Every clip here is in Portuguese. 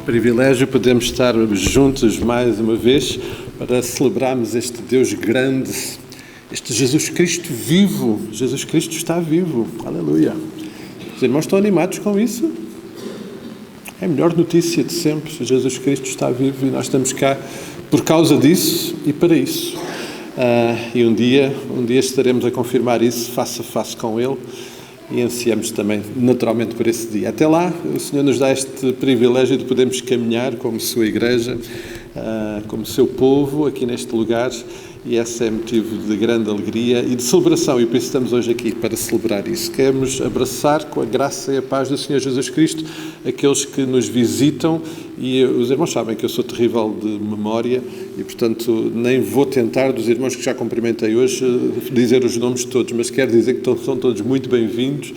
Privilégio podemos estar juntos mais uma vez para celebrarmos este Deus grande, este Jesus Cristo vivo. Jesus Cristo está vivo. Aleluia. Os irmãos estão animados com isso? É a melhor notícia de sempre. Jesus Cristo está vivo e nós estamos cá por causa disso e para isso. E um dia estaremos a confirmar isso face a face com Ele. E ansiamos também, naturalmente, por esse dia. Até lá, o Senhor nos dá este privilégio de podermos caminhar como sua igreja, como seu povo, aqui neste lugar, e esse é motivo de grande alegria e de celebração, e por isso estamos hoje aqui para celebrar isso. Queremos abraçar com a graça e a paz do Senhor Jesus Cristo aqueles que nos visitam, e os irmãos sabem que eu sou terrível de memória, e portanto nem vou tentar, dos irmãos que já cumprimentei hoje, dizer os nomes todos, mas quero dizer que são todos muito bem-vindos.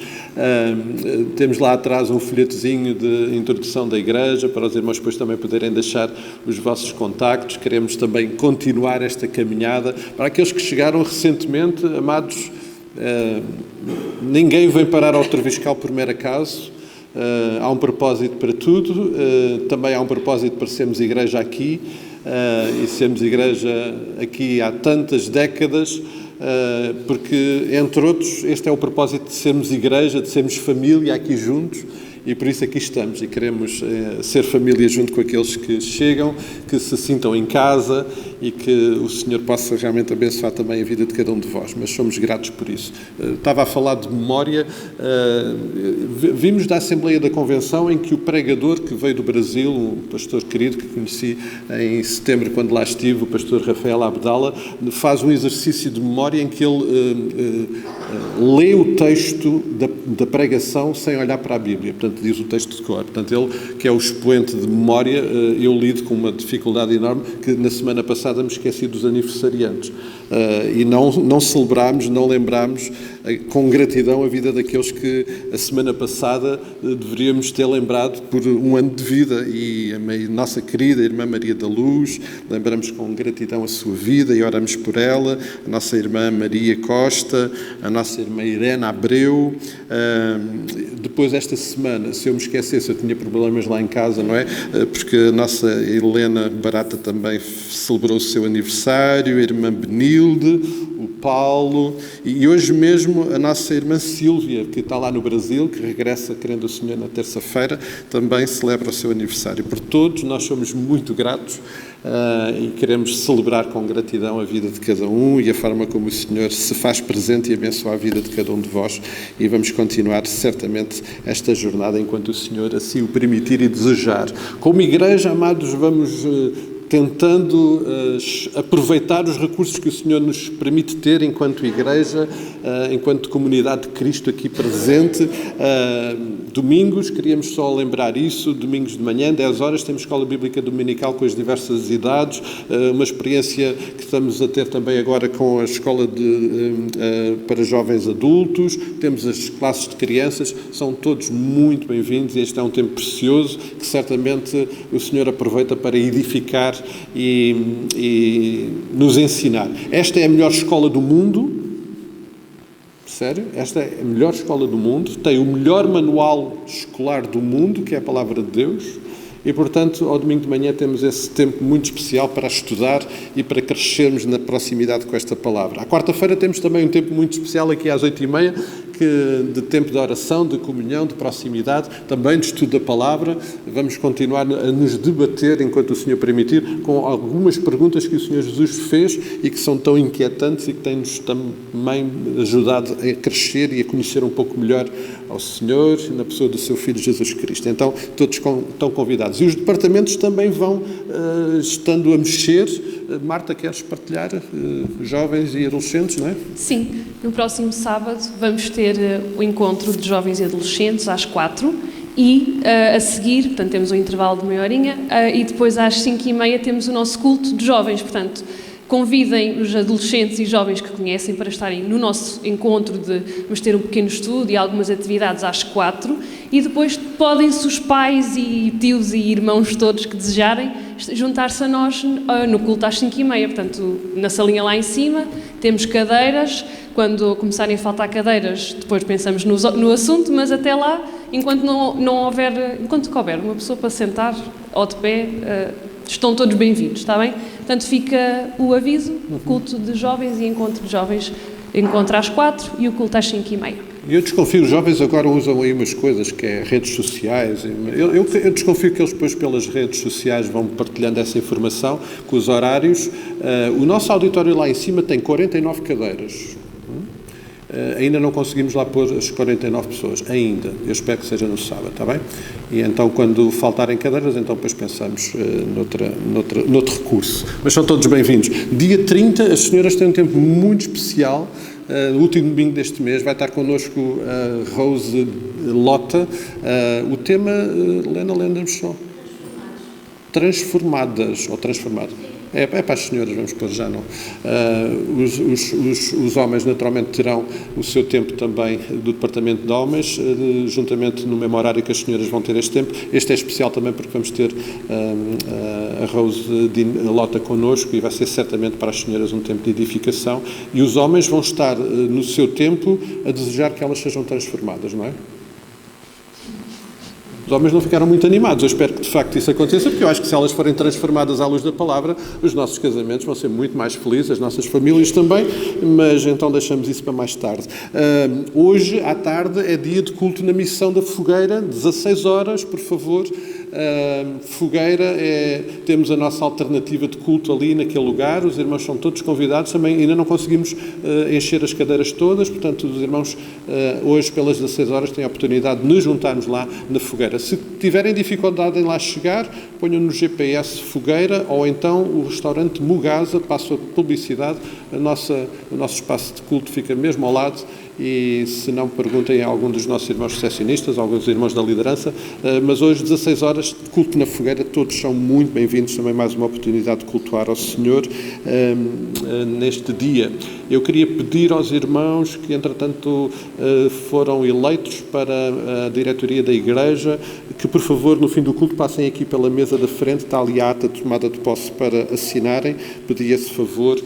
Temos lá atrás um folhetozinho de introdução da igreja, para os irmãos depois também poderem deixar os vossos contactos. Queremos também continuar esta caminhada. Para aqueles que chegaram recentemente, amados, ninguém vem parar ao Treviscal por mero acaso. Há um propósito para tudo, também há um propósito para sermos igreja aqui, e sermos igreja aqui há tantas décadas, porque, entre outros, este é o propósito de sermos igreja, de sermos família aqui juntos, e por isso aqui estamos e queremos ser família junto com aqueles que chegam, que se sintam em casa e que o Senhor possa realmente abençoar também a vida de cada um de vós, mas somos gratos por isso. Estava a falar de memória, vimos da Assembleia da Convenção em que o pregador que veio do Brasil, um pastor querido que conheci em setembro quando lá estive, o pastor Rafael Abdala, faz um exercício de memória em que ele lê o texto da pregação sem olhar para a Bíblia, portanto diz o texto de cor. Portanto, ele, que é o expoente de memória, eu lido com uma dificuldade enorme, que na semana passada me esqueci dos aniversariantes. E não celebramos, não lembramos com gratidão a vida daqueles que a semana passada deveríamos ter lembrado por um ano de vida. E a nossa querida irmã Maria da Luz, lembramos com gratidão a sua vida e oramos por ela. A nossa irmã Maria Costa, a nossa irmã Irene Abreu. Depois esta semana, se eu me esquecesse, eu tinha problemas lá em casa, não é? Porque a nossa Helena Barata também celebrou o seu aniversário, a irmã Benilde, o Paulo, e hoje mesmo a nossa irmã Sílvia, que está lá no Brasil, que regressa, querendo o Senhor, na terça-feira, também celebra o seu aniversário. Por todos, nós somos muito gratos e queremos celebrar com gratidão a vida de cada um e a forma como o Senhor se faz presente e abençoa a vida de cada um de vós, e vamos continuar certamente esta jornada enquanto o Senhor assim o permitir e desejar. Como igreja, amados, vamos tentando aproveitar os recursos que o Senhor nos permite ter enquanto igreja, enquanto comunidade de Cristo aqui presente. Domingos, queríamos só lembrar isso, domingos de manhã, 10 horas, temos escola bíblica dominical com as diversas idades, uma experiência que estamos a ter também agora com a escola para jovens adultos, temos as classes de crianças, são todos muito bem-vindos, e este é um tempo precioso que certamente o Senhor aproveita para edificar e nos ensinar. Esta é a melhor escola do mundo. Sério? Esta é a melhor escola do mundo, tem o melhor manual escolar do mundo, que é a Palavra de Deus, e, portanto, ao domingo de manhã temos esse tempo muito especial para estudar e para crescermos na proximidade com esta Palavra. À quarta-feira temos também um tempo muito especial aqui às 8h30, de tempo de oração, de comunhão, de proximidade, também de estudo da Palavra. Vamos continuar a nos debater, enquanto o Senhor permitir, com algumas perguntas que o Senhor Jesus fez e que são tão inquietantes e que têm-nos também ajudado a crescer e a conhecer um pouco melhor ao Senhor na pessoa do seu Filho Jesus Cristo. Então, todos estão convidados. E os departamentos também vão estando a mexer. Marta, queres partilhar jovens e adolescentes, não é? Sim, no próximo sábado vamos ter o encontro de jovens e adolescentes às 4h e a seguir, portanto, temos um intervalo de meia horinha e depois às 5h30 temos o nosso culto de jovens, portanto, convidem os adolescentes e jovens que conhecem para estarem no nosso encontro vamos ter um pequeno estudo e algumas atividades às 4h e depois podem-se os pais e tios e irmãos todos que desejarem juntar-se a nós no culto às 5h30, portanto, na salinha lá em cima, temos cadeiras, quando começarem a faltar cadeiras, depois pensamos no assunto, mas até lá enquanto enquanto couber uma pessoa para sentar ou de pé, estão todos bem-vindos, está bem? Portanto, fica o aviso, culto de jovens e encontro de jovens, encontro às 4 e o culto às 5h30. Eu desconfio, os jovens agora usam aí umas coisas que é redes sociais. Eu desconfio que eles depois pelas redes sociais vão partilhando essa informação com os horários. O nosso auditório lá em cima tem 49 cadeiras. Ainda não conseguimos lá pôr as 49 pessoas, ainda. Eu espero que seja no sábado, está bem? E então, quando faltarem cadeiras, então depois pensamos noutro recurso. Mas são todos bem-vindos. Dia 30, as senhoras têm um tempo muito especial. No último domingo deste mês vai estar connosco a Rose Lota. O tema, Lena, lembra-me só. Transformadas, ou transformado. É para as senhoras, vamos pôr já não. Os homens naturalmente terão o seu tempo também do departamento de homens, juntamente no mesmo horário que as senhoras vão ter este tempo. Este é especial também porque vamos ter a Rose Lota connosco e vai ser certamente para as senhoras um tempo de edificação. E os homens vão estar no seu tempo a desejar que elas sejam transformadas, não é? Os homens não ficaram muito animados. Eu espero que de facto isso aconteça, porque eu acho que se elas forem transformadas à luz da palavra, os nossos casamentos vão ser muito mais felizes, as nossas famílias também, mas então deixamos isso para mais tarde. Hoje, à tarde, é dia de culto na missão da Fogueira, 16 horas, por favor. Fogueira, temos a nossa alternativa de culto ali naquele lugar, os irmãos são todos convidados, também ainda não conseguimos encher as cadeiras todas, portanto os irmãos hoje pelas 16 horas têm a oportunidade de nos juntarmos lá na Fogueira. Se tiverem dificuldade em lá chegar, ponham no GPS Fogueira ou então o restaurante Mugasa, passo a publicidade, o nosso espaço de culto fica mesmo ao lado. E se não, perguntem a algum dos nossos irmãos recepcionistas, alguns irmãos da liderança, mas hoje 16 horas de culto na Fogueira, todos são muito bem-vindos, também mais uma oportunidade de cultuar ao Senhor neste dia. Eu queria pedir aos irmãos que entretanto foram eleitos para a diretoria da igreja, que por favor no fim do culto passem aqui pela mesa da frente, está ali a ata de tomada de posse para assinarem, pedi esse favor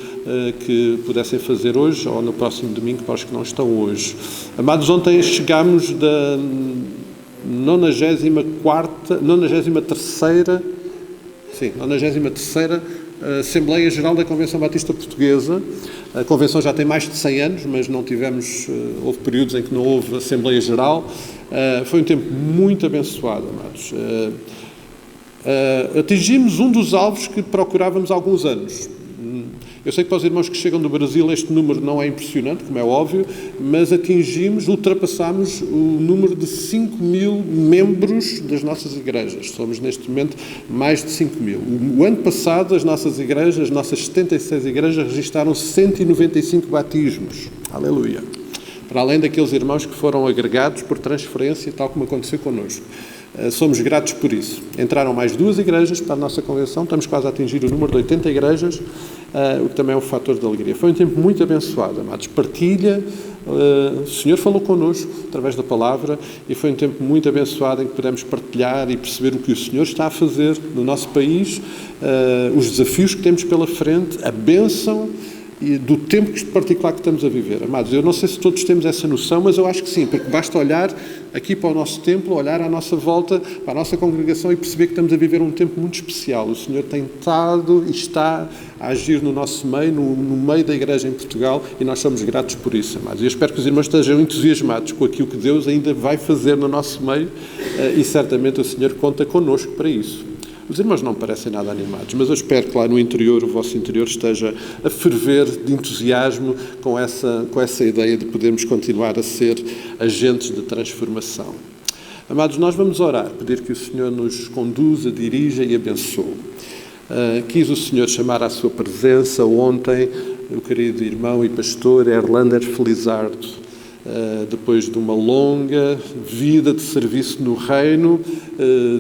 que pudessem fazer hoje ou no próximo domingo para os que não estão hoje. Amados, ontem chegámos da 93ª Assembleia Geral da Convenção Batista Portuguesa. A Convenção já tem mais de 100 anos, mas não tivemos, houve períodos em que não houve Assembleia Geral. Foi um tempo muito abençoado, amados. Atingimos um dos alvos que procurávamos há alguns anos. Eu sei que para os irmãos que chegam do Brasil este número não é impressionante, como é óbvio, mas ultrapassámos o número de 5.000 membros das nossas igrejas. Somos neste momento mais de 5.000. O ano passado as nossas igrejas, as nossas 76 igrejas, registaram 195 batismos. Aleluia! Para além daqueles irmãos que foram agregados por transferência, tal como aconteceu connosco. Somos gratos por isso. Entraram mais 2 igrejas para a nossa convenção, estamos quase a atingir o número de 80 igrejas, o que também é um fator de alegria. Foi um tempo muito abençoado, amados. Partilha, o Senhor falou connosco através da palavra e foi um tempo muito abençoado em que pudemos partilhar e perceber o que o Senhor está a fazer no nosso país, os desafios que temos pela frente, a bênção e do tempo particular que estamos a viver. Amados, eu não sei se todos temos essa noção, mas eu acho que sim, porque basta olhar aqui para o nosso templo, olhar à nossa volta, para a nossa congregação e perceber que estamos a viver um tempo muito especial. O Senhor tem estado e está a agir no nosso meio, no meio da igreja em Portugal, e nós somos gratos por isso, amados. Eu espero que os irmãos estejam entusiasmados com aquilo que Deus ainda vai fazer no nosso meio e certamente o Senhor conta connosco para isso. Os irmãos não parecem nada animados, mas eu espero que lá no interior, o vosso interior esteja a ferver de entusiasmo com essa ideia de podermos continuar a ser agentes de transformação. Amados, nós vamos orar, pedir que o Senhor nos conduza, dirija e abençoe. Quis o Senhor chamar à sua presença ontem o querido irmão e pastor Erlander Felizardo, depois de uma longa vida de serviço no reino,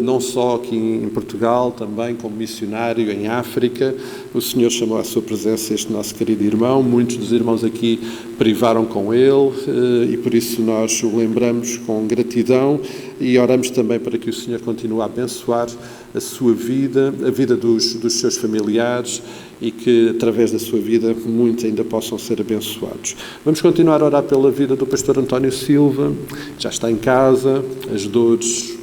não só aqui em Portugal, também como missionário em África. O Senhor chamou à sua presença este nosso querido irmão. Muitos dos irmãos aqui privaram com ele e por isso nós o lembramos com gratidão e oramos também para que o Senhor continue a abençoar a sua vida, a vida dos seus familiares, e que, através da sua vida, muitos ainda possam ser abençoados. Vamos continuar a orar pela vida do pastor António Silva, já está em casa, as dores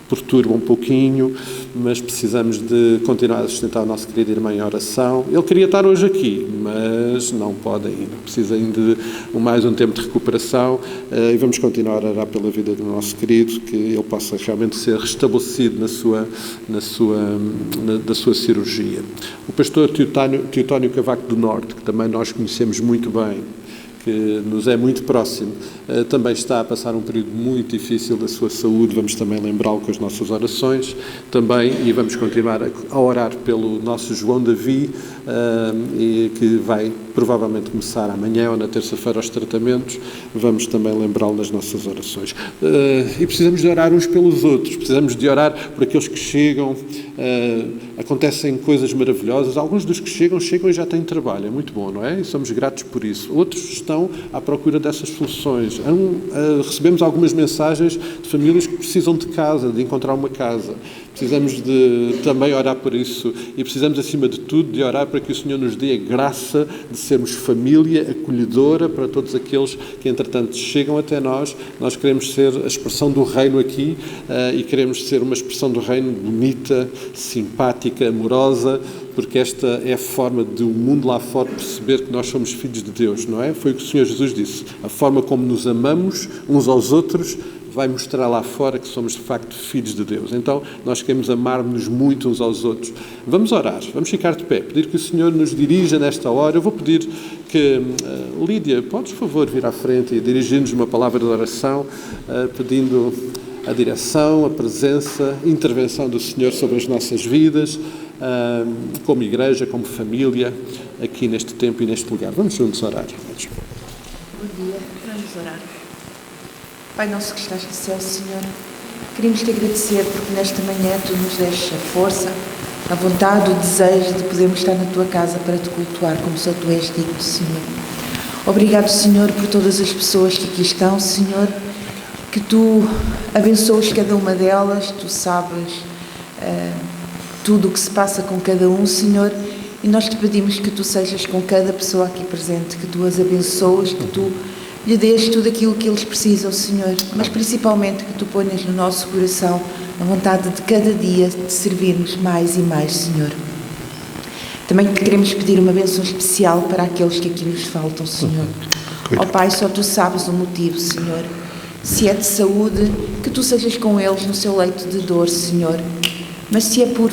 perturba um pouquinho, mas precisamos de continuar a sustentar o nosso querido irmão em oração. Ele queria estar hoje aqui, mas não pode ainda. Precisa ainda de mais um tempo de recuperação, e vamos continuar a orar pela vida do nosso querido, que ele possa realmente ser restabelecido da sua cirurgia. O pastor Teotónio Cavaco do Norte, que também nós conhecemos muito bem, que nos é muito próximo, também está a passar um período muito difícil da sua saúde. Vamos também lembrá-lo com as nossas orações também, e vamos continuar a orar pelo nosso João Davi, e que vai provavelmente começar amanhã ou na terça-feira os tratamentos. Vamos também lembrá-lo nas nossas orações. E precisamos de orar uns pelos outros, precisamos de orar por aqueles que chegam. Acontecem coisas maravilhosas. Alguns dos que chegam e já têm trabalho, é muito bom, não é? E somos gratos por isso. Outros estão à procura dessas soluções. Recebemos algumas mensagens de famílias que precisam de casa, de encontrar uma casa. Precisamos de também orar por isso, e precisamos, acima de tudo, de orar para que o Senhor nos dê a graça de sermos família acolhedora para todos aqueles que, entretanto, chegam até nós. Nós queremos ser a expressão do reino aqui, e queremos ser uma expressão do reino bonita, simpática, amorosa, porque esta é a forma de o mundo lá fora perceber que nós somos filhos de Deus, não é? Foi o que o Senhor Jesus disse. A forma como nos amamos uns aos outros vai mostrar lá fora que somos, de facto, filhos de Deus. Então, nós queremos amar-nos muito uns aos outros. Vamos orar, vamos ficar de pé, pedir que o Senhor nos dirija nesta hora. Eu vou pedir que, Lídia, podes, por favor, vir à frente e dirigir-nos uma palavra de oração, pedindo a direção, a presença, a intervenção do Senhor sobre as nossas vidas, como igreja, como família, aqui neste tempo e neste lugar. Vamos juntos orar. Bom dia, vamos orar. Pai nosso que estás no céu, Senhor, queremos te agradecer porque nesta manhã tu nos deste a força, a vontade, o desejo de podermos estar na tua casa para te cultuar como só tu és digno, Senhor. Obrigado, Senhor, por todas as pessoas que aqui estão, Senhor, que tu abençoes cada uma delas, tu sabes tudo o que se passa com cada um, Senhor, e nós te pedimos que tu sejas com cada pessoa aqui presente, que tu as abençoes, que tu lhe dês tudo aquilo que eles precisam, Senhor, mas principalmente que tu ponhas no nosso coração a vontade de cada dia de servirmos mais e mais, Senhor. Também te queremos pedir uma bênção especial para aqueles que aqui nos faltam, Senhor. Ó Pai, só tu sabes o motivo, Senhor. Se é de saúde, que tu sejas com eles no seu leito de dor, Senhor. Mas se é por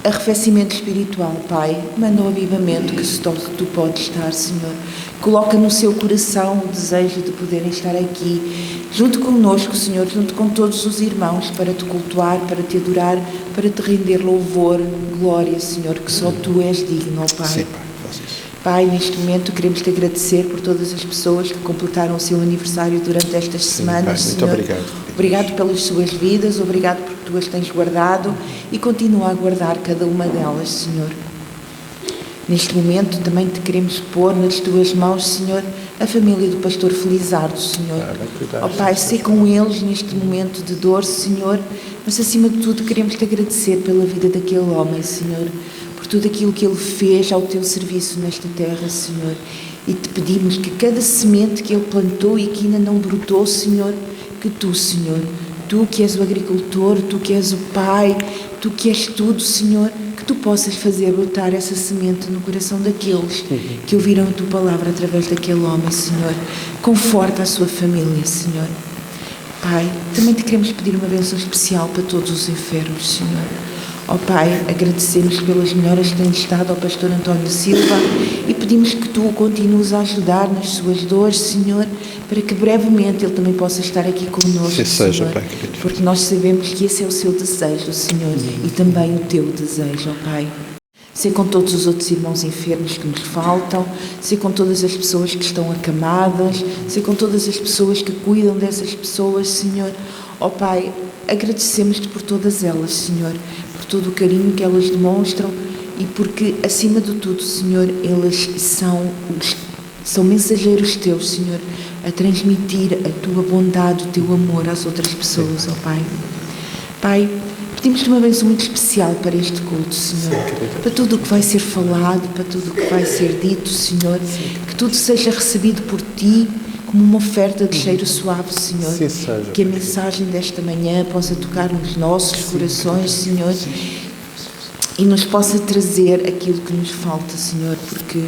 arrefecimento espiritual, Pai, manda o avivamento que só tu podes estar, Senhor. Coloca no seu coração o desejo de poderem estar aqui, junto connosco, Senhor, junto com todos os irmãos, para te cultuar, para te adorar, para te render louvor, glória, Senhor, que só tu és digno, ó Pai. Sim, Pai, faz isso. Pai, neste momento queremos te agradecer por todas as pessoas que completaram o seu aniversário durante estas semanas, Pai, muito Senhor. obrigado. Obrigado pelas suas vidas, obrigado porque tu as tens guardado e continua a guardar cada uma delas, Senhor. Neste momento também te queremos pôr nas tuas mãos, Senhor, a família do pastor Felizardo, Senhor. Ó Pai, sei com eles neste momento de dor, Senhor, mas acima de tudo queremos te agradecer pela vida daquele homem, Senhor, por tudo aquilo que ele fez ao teu serviço nesta terra, Senhor. E te pedimos que cada semente que ele plantou e que ainda não brotou, Senhor, que tu, Senhor, tu que és o agricultor, tu que és o Pai, tu que és tudo, Senhor, que tu possas fazer brotar essa semente no coração daqueles que ouviram a tua palavra através daquele homem, Senhor. Conforta a sua família, Senhor. Pai, também te queremos pedir uma bênção especial para todos os enfermos, Senhor. Ó Pai, agradecemos pelas melhoras que tens estado ao pastor António Silva e pedimos que tu o continues a ajudar nas suas dores, Senhor, para que brevemente ele também possa estar aqui connosco, Senhor, Pai, porque nós sabemos que esse é o seu desejo, Senhor, e também o teu desejo, ó Pai. Ser com todos os outros irmãos enfermos que nos faltam, ser com todas as pessoas que estão acamadas, ser com todas as pessoas que cuidam dessas pessoas, Senhor. Ó Pai, agradecemos-te por todas elas, Senhor, por todo o carinho que elas demonstram e porque, acima de tudo, Senhor, elas são mensageiros teus, Senhor, a transmitir a tua bondade, o teu amor às outras pessoas, ó Pai. Pai, pedimos-te uma bênção muito especial para este culto, Senhor. Para tudo o que vai ser falado, para tudo o que vai ser dito, Senhor. Que tudo seja recebido por Ti como uma oferta de cheiro suave, Senhor. Sim, seja. Que a mensagem desta manhã possa tocar nos nossos corações, Senhor. E nos possa trazer aquilo que nos falta, Senhor, porque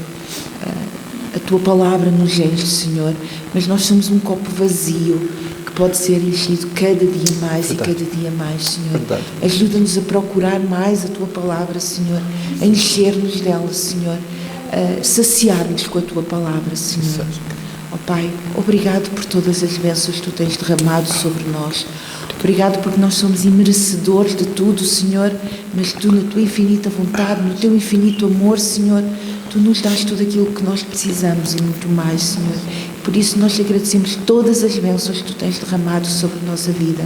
a Tua palavra nos enche, Senhor, mas nós somos um copo vazio que pode ser enchido cada dia mais. Verdade. E cada dia mais, Senhor. Verdade. Ajuda-nos a procurar mais a Tua palavra, Senhor, a encher-nos dela, Senhor, a saciar-nos com a Tua palavra, Senhor. Ó Pai, obrigado por todas as bênçãos que Tu tens derramado sobre nós. Obrigado porque nós somos imerecedores de tudo, Senhor, mas Tu, na Tua infinita vontade, no Teu infinito amor, Senhor, Tu nos dás tudo aquilo que nós precisamos e muito mais, Senhor. Por isso nós te agradecemos todas as bênçãos que Tu tens derramado sobre a nossa vida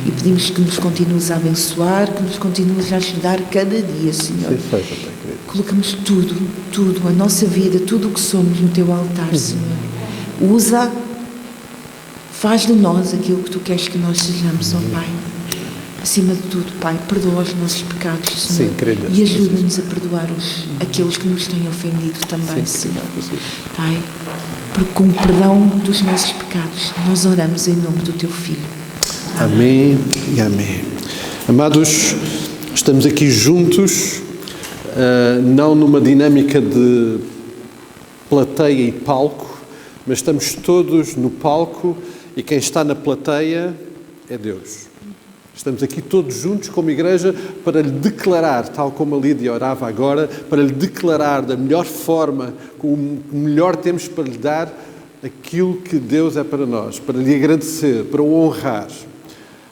e pedimos que nos continues a abençoar, que nos continues a ajudar cada dia, Senhor. Colocamos tudo, a nossa vida, tudo o que somos no Teu altar, Senhor. Usa, faz de nós aquilo que Tu queres que nós sejamos, ó Pai. Acima de tudo, Pai, perdoa os nossos pecados, Senhor. Sim, e ajuda-nos a perdoar aqueles que nos têm ofendido também, sim, Senhor. Pai, porque com o perdão dos nossos pecados, nós oramos em nome do Teu Filho. Amém e amém. Amados, estamos aqui juntos, não numa dinâmica de plateia e palco, mas estamos todos no palco e quem está na plateia é Deus. Estamos aqui todos juntos como igreja para lhe declarar, tal como a Lídia orava agora, para lhe declarar da melhor forma, com o melhor temos para lhe dar aquilo que Deus é para nós, para lhe agradecer, para o honrar.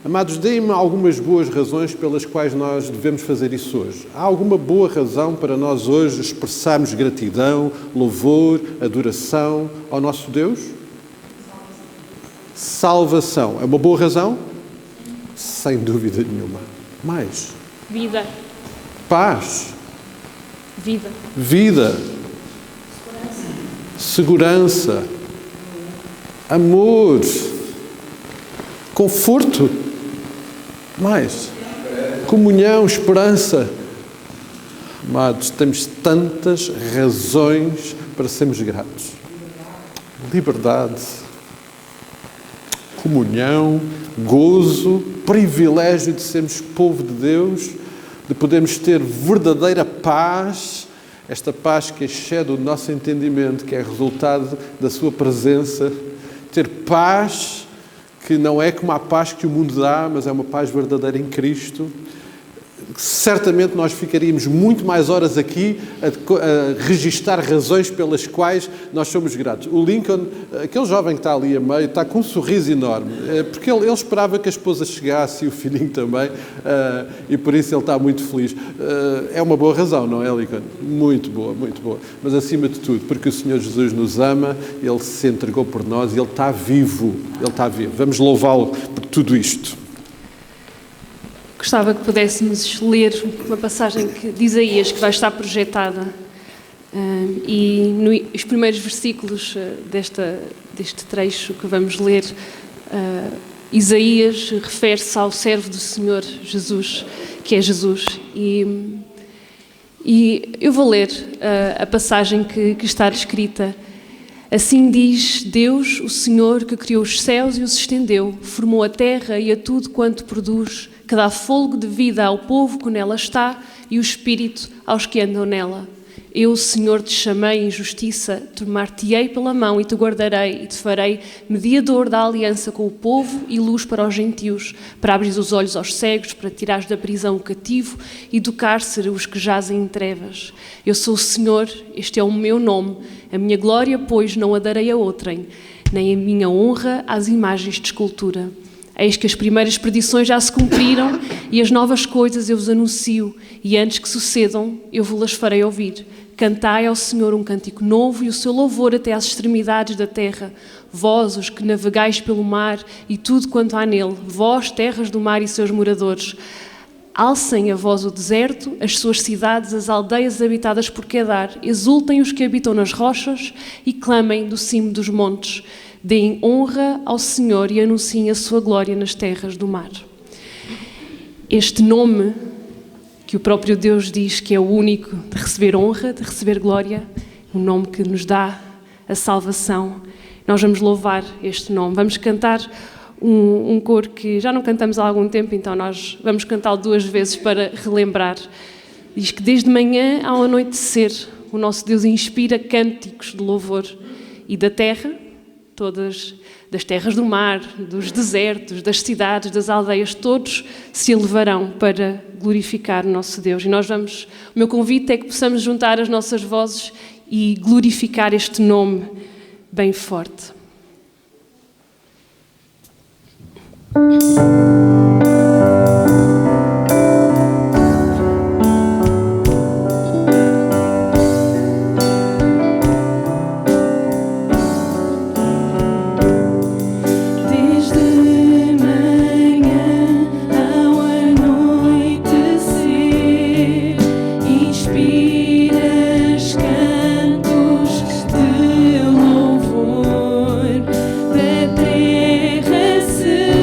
Amados, deem-me algumas boas razões pelas quais nós devemos fazer isso hoje. Há alguma boa razão para nós hoje expressarmos gratidão, louvor, adoração ao nosso Deus? Salvação. É uma boa razão? Sem dúvida nenhuma. Mais? Vida. Paz. Vida. Vida. Segurança. Amor. Conforto. Mais? Comunhão, esperança. Amados, temos tantas razões para sermos gratos. Liberdade. Comunhão, gozo, privilégio de sermos povo de Deus, de podermos ter verdadeira paz, esta paz que excede o nosso entendimento, que é resultado da Sua presença, ter paz que não é como a paz que o mundo dá, mas é uma paz verdadeira em Cristo. Certamente nós ficaríamos muito mais horas aqui a registar razões pelas quais nós somos gratos. O Lincoln, aquele jovem que está ali a meio, está com um sorriso enorme, porque ele esperava que a esposa chegasse e o filhinho também, e por isso ele está muito feliz. É uma boa razão, não é, Lincoln? Muito boa, muito boa. Mas acima de tudo, porque o Senhor Jesus nos ama, Ele se entregou por nós e Ele está vivo. Ele está vivo. Vamos louvá-lo por tudo isto. Gostava que pudéssemos ler uma passagem de Isaías que vai estar projetada e os primeiros versículos deste trecho que vamos ler, Isaías refere-se ao servo do Senhor Jesus, que é Jesus. E eu vou ler a passagem que está escrita. Assim diz Deus, o Senhor, que criou os céus e os estendeu, formou a terra e a tudo quanto produz, que dá fôlego de vida ao povo que nela está e o espírito aos que andam nela. Eu, Senhor, te chamei em justiça, tomar-te-ei pela mão e te guardarei e te farei mediador da aliança com o povo e luz para os gentios, para abrir os olhos aos cegos, para tirares da prisão o cativo e do cárcere os que jazem em trevas. Eu sou o Senhor, este é o meu nome, a minha glória, pois, não a darei a outrem, nem a minha honra às imagens de escultura. Eis que as primeiras predições já se cumpriram e as novas coisas eu vos anuncio, e antes que sucedam, eu vos-las farei ouvir. Cantai ao Senhor um cântico novo e o seu louvor até às extremidades da terra. Vós, os que navegais pelo mar e tudo quanto há nele, vós, terras do mar e seus moradores. Alcem a voz o deserto, as suas cidades, as aldeias habitadas por Quedar. Exultem os que habitam nas rochas e clamem do cimo dos montes. Deem honra ao Senhor e anunciem a sua glória nas terras do mar. Este nome, que o próprio Deus diz que é o único de receber honra, de receber glória, o nome que nos dá a salvação, nós vamos louvar este nome. Vamos cantar um coro que já não cantamos há algum tempo, então nós vamos cantá-lo 2 vezes para relembrar. Diz que desde manhã ao anoitecer o nosso Deus inspira cânticos de louvor, e da terra, todas das terras do mar, dos desertos, das cidades, das aldeias, todos se elevarão para glorificar o nosso Deus. E nós vamos, o meu convite é que possamos juntar as nossas vozes e glorificar este nome bem forte. Terra se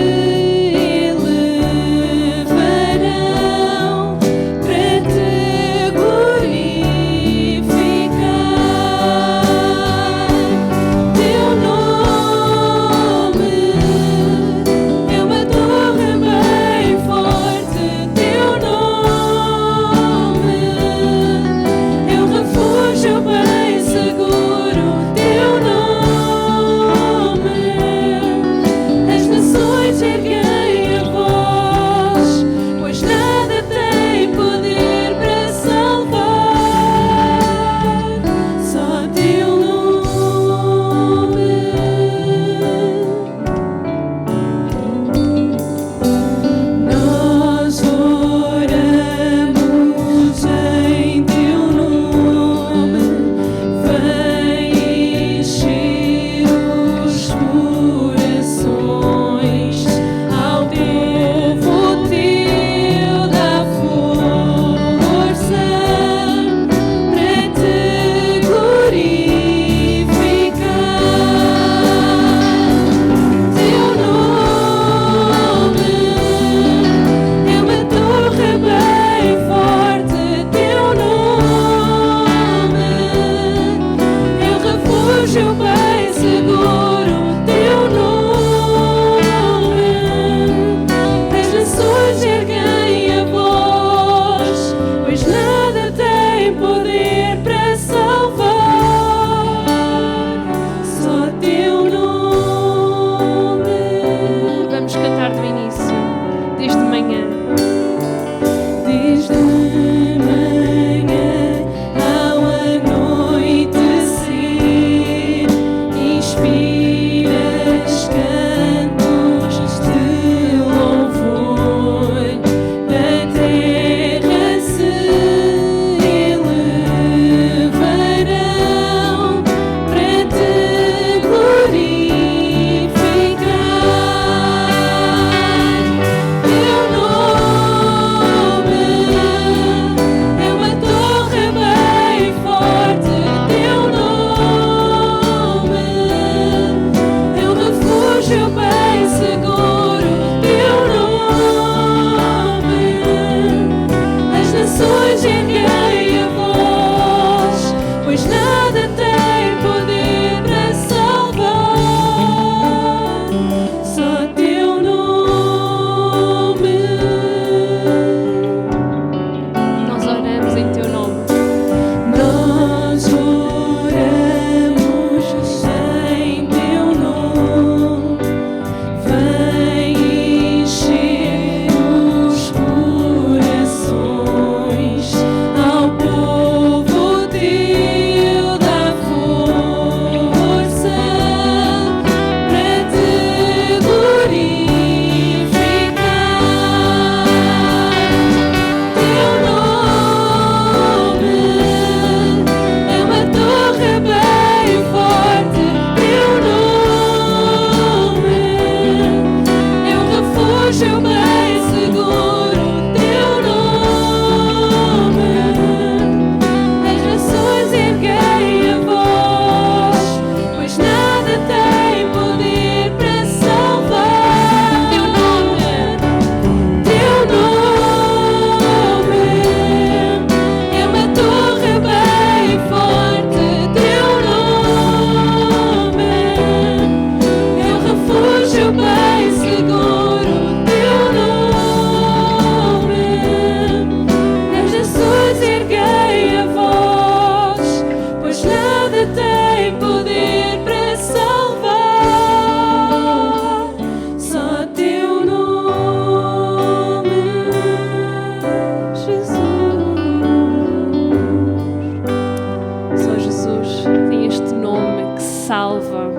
salva.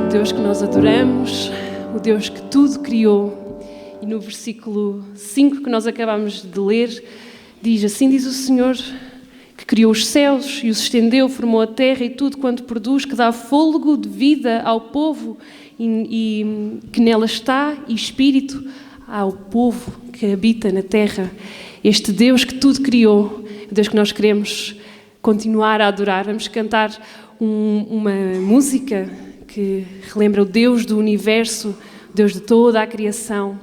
O Deus que nós adoramos, o Deus que tudo criou. E no versículo 5 que nós acabamos de ler, diz: assim diz o Senhor, que criou os céus e os estendeu, formou a terra e tudo quanto produz, que dá fôlego de vida ao povo e que nela está, e espírito ao povo que habita na terra. Este Deus que tudo criou, o Deus que nós queremos continuar a adorar. Vamos cantar uma música que relembra o Deus do universo, o Deus de toda a criação,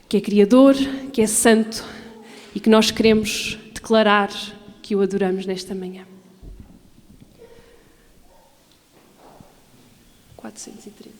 que é Criador, que é Santo e que nós queremos declarar que o adoramos nesta manhã. 413.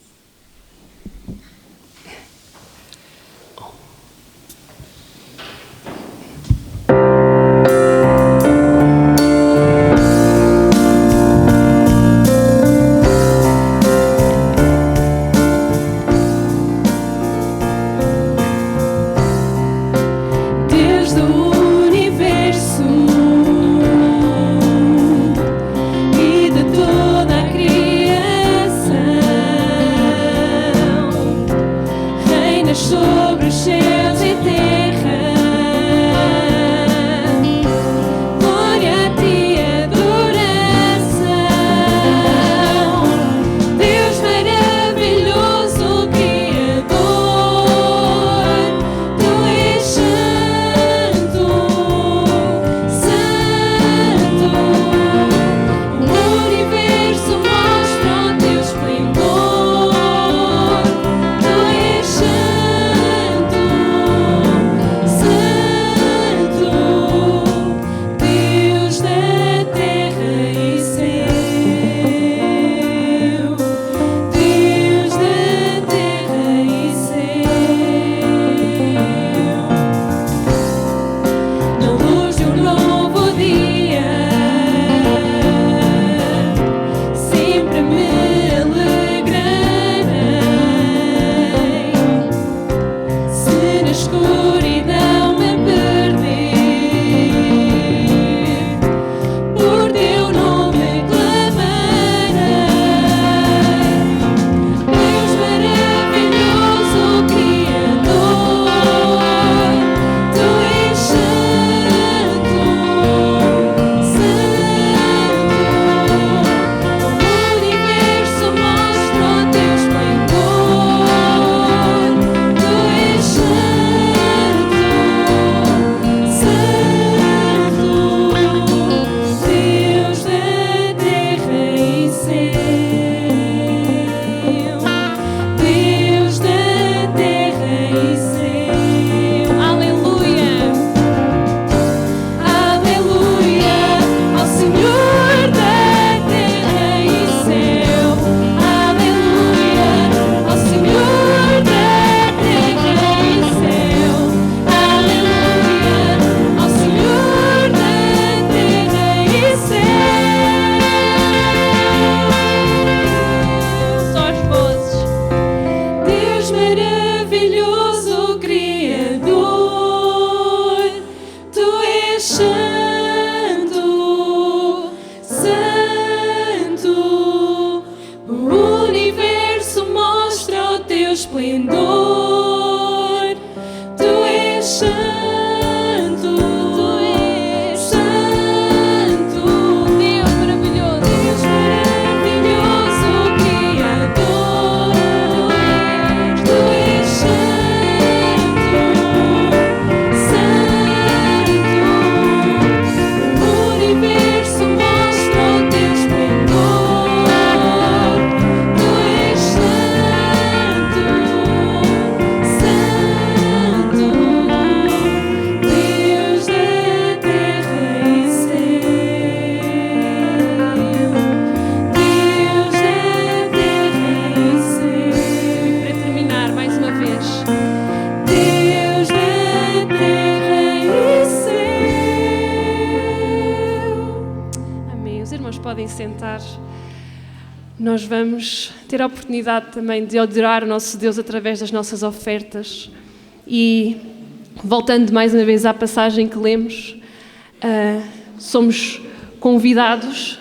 Sentar. Nós vamos ter a oportunidade também de adorar o nosso Deus através das nossas ofertas. E, voltando mais uma vez à passagem que lemos, somos convidados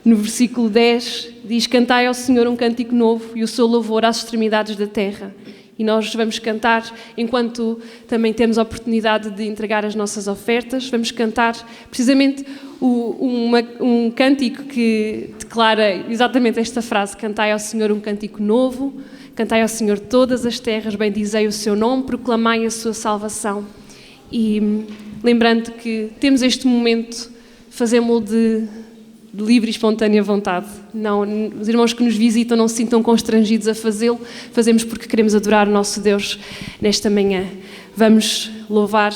No versículo 10 diz: cantai ao Senhor um cântico novo e o seu louvor às extremidades da terra. E nós vamos cantar, enquanto também temos a oportunidade de entregar as nossas ofertas, vamos cantar precisamente um cântico que declara exatamente esta frase: cantai ao Senhor um cântico novo, cantai ao Senhor todas as terras, bendizei o seu nome, proclamai a sua salvação. E lembrando que temos este momento, fazemos-lo de livre e espontânea vontade. Não, os irmãos que nos visitam não se sintam constrangidos a fazê-lo, fazemos porque queremos adorar o nosso Deus nesta manhã. Vamos louvar,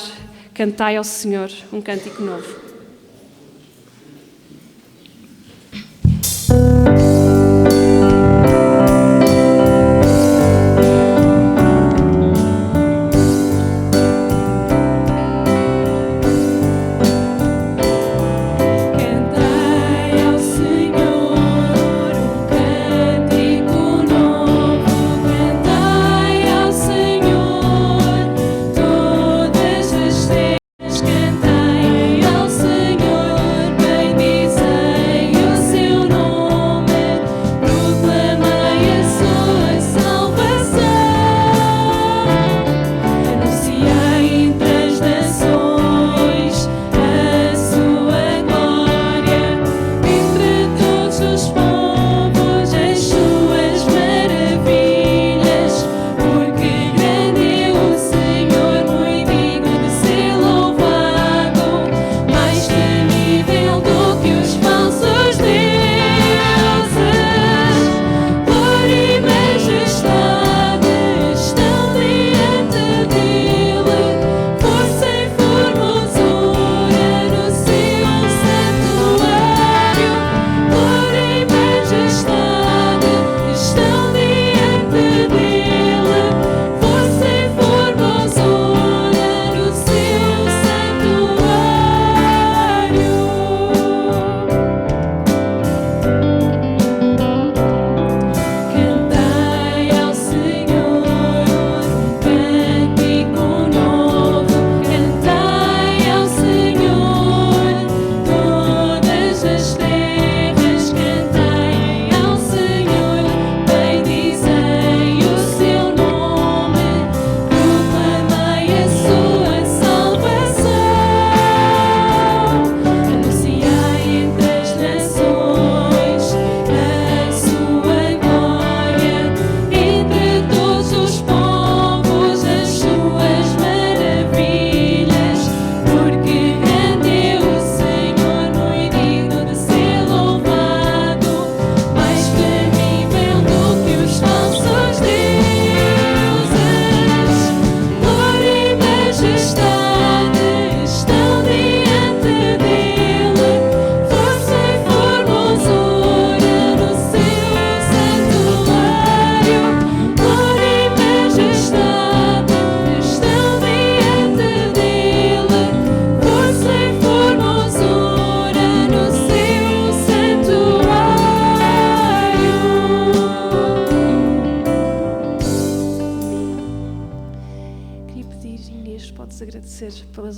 cantai ao Senhor um cântico novo.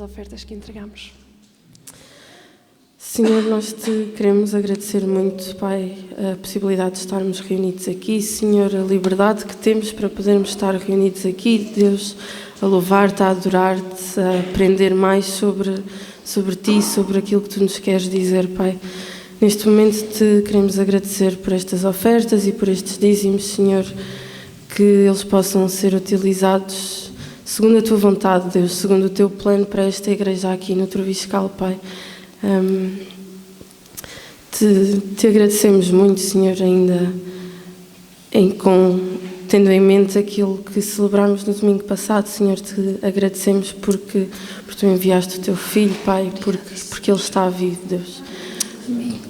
Ofertas que entregamos. Senhor, nós te queremos agradecer muito, Pai, a possibilidade de estarmos reunidos aqui. Senhor, a liberdade que temos para podermos estar reunidos aqui, Deus, a louvar-te, a adorar-te, a aprender mais sobre ti, sobre aquilo que tu nos queres dizer, Pai. Neste momento te queremos agradecer por estas ofertas e por estes dízimos, Senhor, que eles possam ser utilizados segundo a tua vontade, Deus, segundo o teu plano para esta igreja aqui no Troviscal, Pai. Te agradecemos muito, Senhor, ainda tendo em mente aquilo que celebramos no domingo passado, Senhor, te agradecemos porque tu enviaste o teu Filho, Pai, porque Ele está vivo, Deus.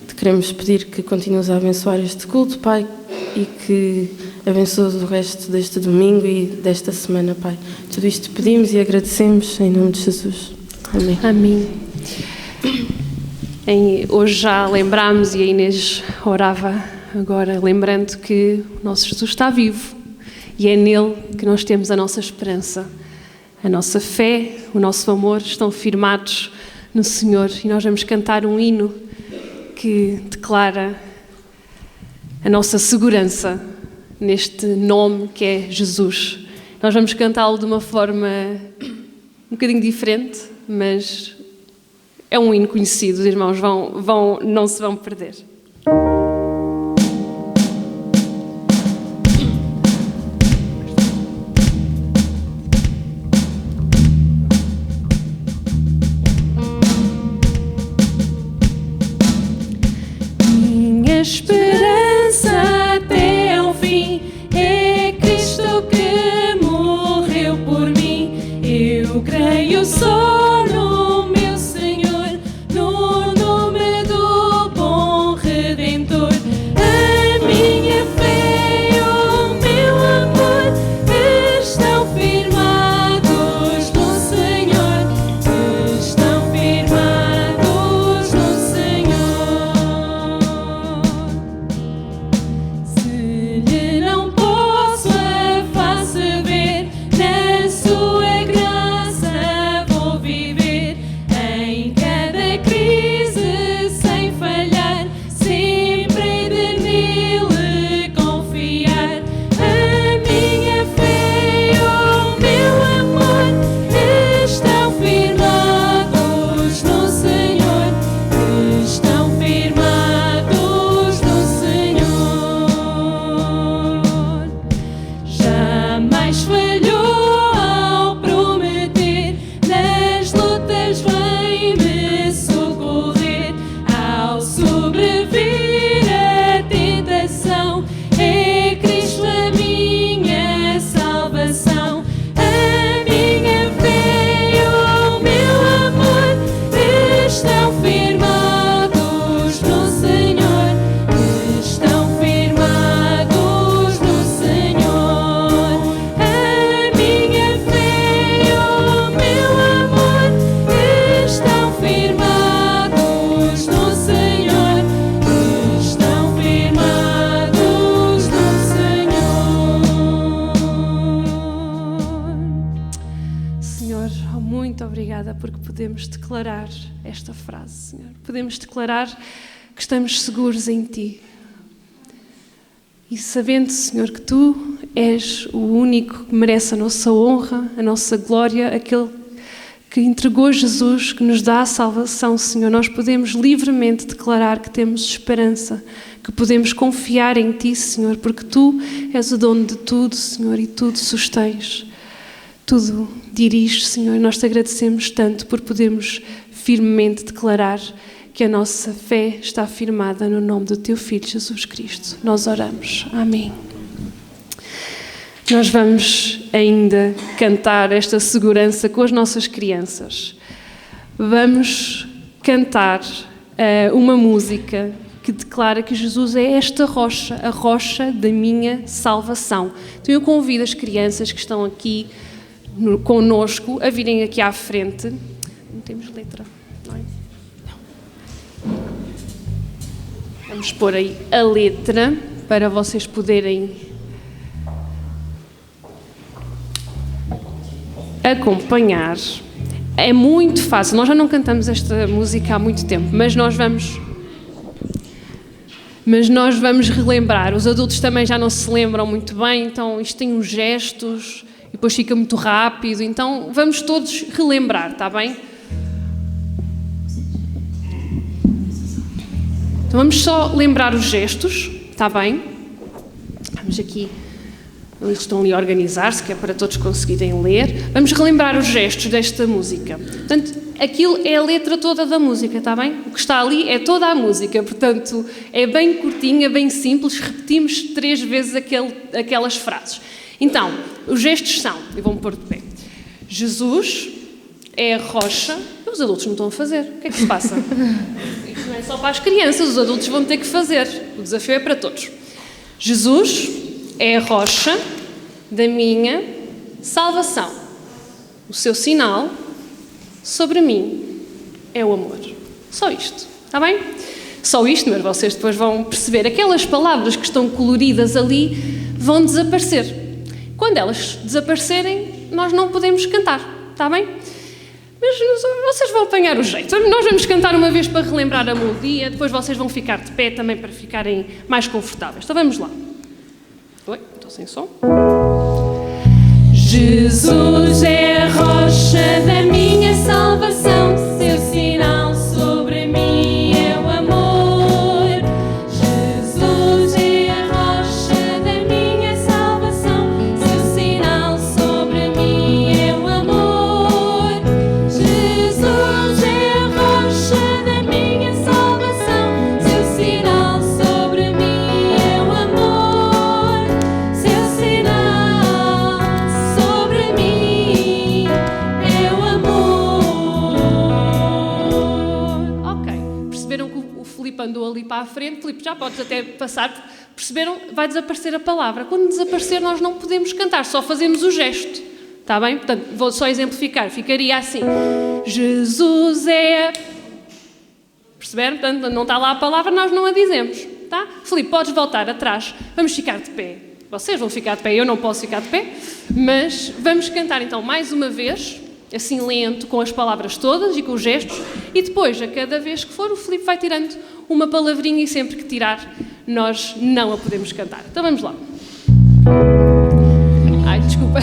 Te queremos pedir que continues a abençoar este culto, Pai, e que abençoes o resto deste domingo e desta semana, Pai. Tudo isto pedimos e agradecemos em nome de Jesus. Amém. Amém. Hoje já lembramos, e a Inês orava agora, lembrando que o nosso Jesus está vivo e é nele que nós temos a nossa esperança. A nossa fé, o nosso amor estão firmados no Senhor, e nós vamos cantar um hino que declara a nossa segurança neste nome que é Jesus. Nós vamos cantá-lo de uma forma um bocadinho diferente, mas é um hino conhecido, os irmãos não se vão perder. Minha esperança até ao fim é Cristo que morreu por mim. Eu creio só no meu Senhor, no nome do bom Redentor. A minha fé e o meu amor estão firmados no Senhor, estão firmados no Senhor. Se lhe não posso a face ver, na sua graça vou viver. Em cada crise sem falhar, sempre hei de nele confiar. A minha fé e o meu amor estão firmados no Senhor, estão firmados no Senhor. Jamais falhou ao prometer, nas lutas vem-me socorrer. Ao sobrevir a tentação, é Cristo a minha salvação. A minha fé e o meu amor estão firmados no Senhor, estão firmados no Senhor. A minha fé e o meu amor estão firmados no Senhor, estão firmados no Senhor. Senhor, muito obrigada porque podemos declarar esta frase, Senhor. Podemos declarar que estamos seguros em Ti. E sabendo, Senhor, que Tu és o único que merece a nossa honra, a nossa glória, aquele que entregou Jesus, que nos dá a salvação, Senhor, nós podemos livremente declarar que temos esperança, que podemos confiar em Ti, Senhor, porque Tu és o dono de tudo, Senhor, e tudo sustens. Tudo diriges, Senhor, e nós Te agradecemos tanto por podermos firmemente declarar que a nossa fé está firmada no nome do Teu Filho, Jesus Cristo. Nós oramos. Amém. Nós vamos ainda cantar esta segurança com as nossas crianças. Vamos cantar uma música que declara que Jesus é esta rocha, a rocha da minha salvação. Então eu convido as crianças que estão aqui connosco a virem aqui à frente. Não temos letra, não é? Não. Vamos pôr aí a letra para vocês poderem acompanhar. É muito fácil, nós já não cantamos esta música há muito tempo, mas nós vamos relembrar. Os adultos também já não se lembram muito bem, então isto tem uns gestos e depois fica muito rápido, então vamos todos relembrar, está bem? Então vamos só lembrar os gestos, está bem? Vamos aqui, eles estão ali a organizar-se, que é para todos conseguirem ler. Vamos relembrar os gestos desta música. Portanto, aquilo é a letra toda da música, está bem? O que está ali é toda a música, portanto, é bem curtinha, bem simples, repetimos 3 vezes aquelas frases. Então, os gestos são, e vou-me pôr de pé, Jesus é a rocha. Os adultos não estão a fazer, o que é que se passa? Isto não é só para as crianças, os adultos vão ter que fazer, o desafio é para todos. Jesus é a rocha da minha salvação. O seu sinal sobre mim é o amor. Só isto, está bem? Só isto, mas vocês depois vão perceber. Aquelas palavras que estão coloridas ali vão desaparecer. Quando elas desaparecerem, nós não podemos cantar, está bem? Mas vocês vão apanhar o jeito. Nós vamos cantar uma vez para relembrar a melodia, depois vocês vão ficar de pé também para ficarem mais confortáveis. Então vamos lá. Oi, estou sem som. Jesus é a rocha da minha salvação, seu sinal sobre mim é o amor. Jesus é a rocha da minha salvação, seu sinal sobre mim é o amor. Jesus é a rocha da minha salvação, seu sinal sobre mim é o amor. Seu sinal sobre mim é o amor. Ok, perceberam que o Filipe andou ali para a frente? Filipe, já podes até passar. Perceberam? Vai desaparecer a palavra. Quando desaparecer, nós não podemos cantar, só fazemos o gesto. Está bem? Portanto, vou só exemplificar. Ficaria assim. Jesus é... Perceberam? Portanto, não está lá a palavra, nós não a dizemos. Tá? Filipe, podes voltar atrás. Vamos ficar de pé. Vocês vão ficar de pé, eu não posso ficar de pé. Mas vamos cantar então mais uma vez, assim lento, com as palavras todas e com os gestos. E depois, a cada vez que for, o Filipe vai tirando uma palavrinha e sempre que tirar, nós não a podemos cantar. Então vamos lá. Ai, desculpa.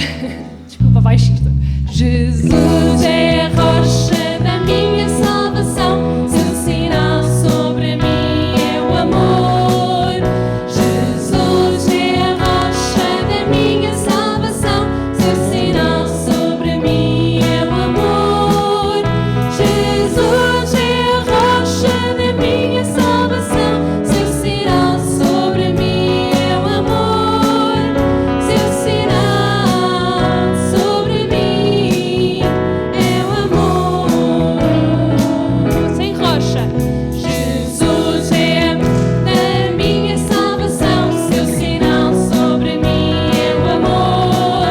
Desculpa, baixista. Jesus é a rocha da minha salvação, seu sinal sobre mim é o amor. Jesus é a rocha da minha salvação, seu sinal sobre mim é o amor. Jesus é a rocha da minha salvação, seu sinal sobre mim é o amor. Seu sinal sobre mim é o amor. Sem rocha. Jesus é da minha salvação, seu sinal sobre mim é o amor.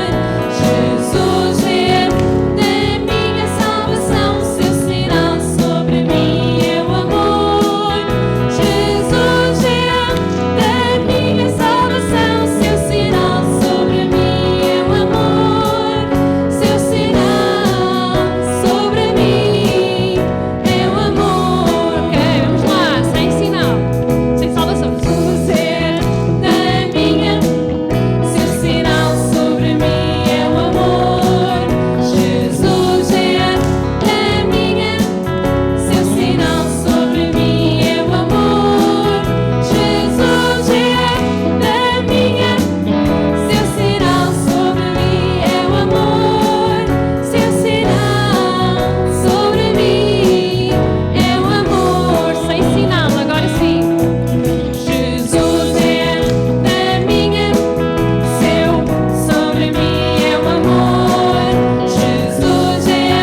Jesus é da minha salvação, seu sinal sobre mim é o amor. Jesus é da minha salvação, seu sinal sobre mim é o amor. Seu sinal sobre mim é o amor. Ok, vamos lá, sem sinal, sem salvação. Jesus é da minha, seu sinal sobre mim é o amor. Jesus é da minha, seu sinal sobre mim é o amor. Jesus é da minha, seu sinal sobre mim é o amor. Seu sinal sobre mim é o amor. Sem sinal, agora sim. Jesus é da minha, seu sobre mim é o amor. Jesus é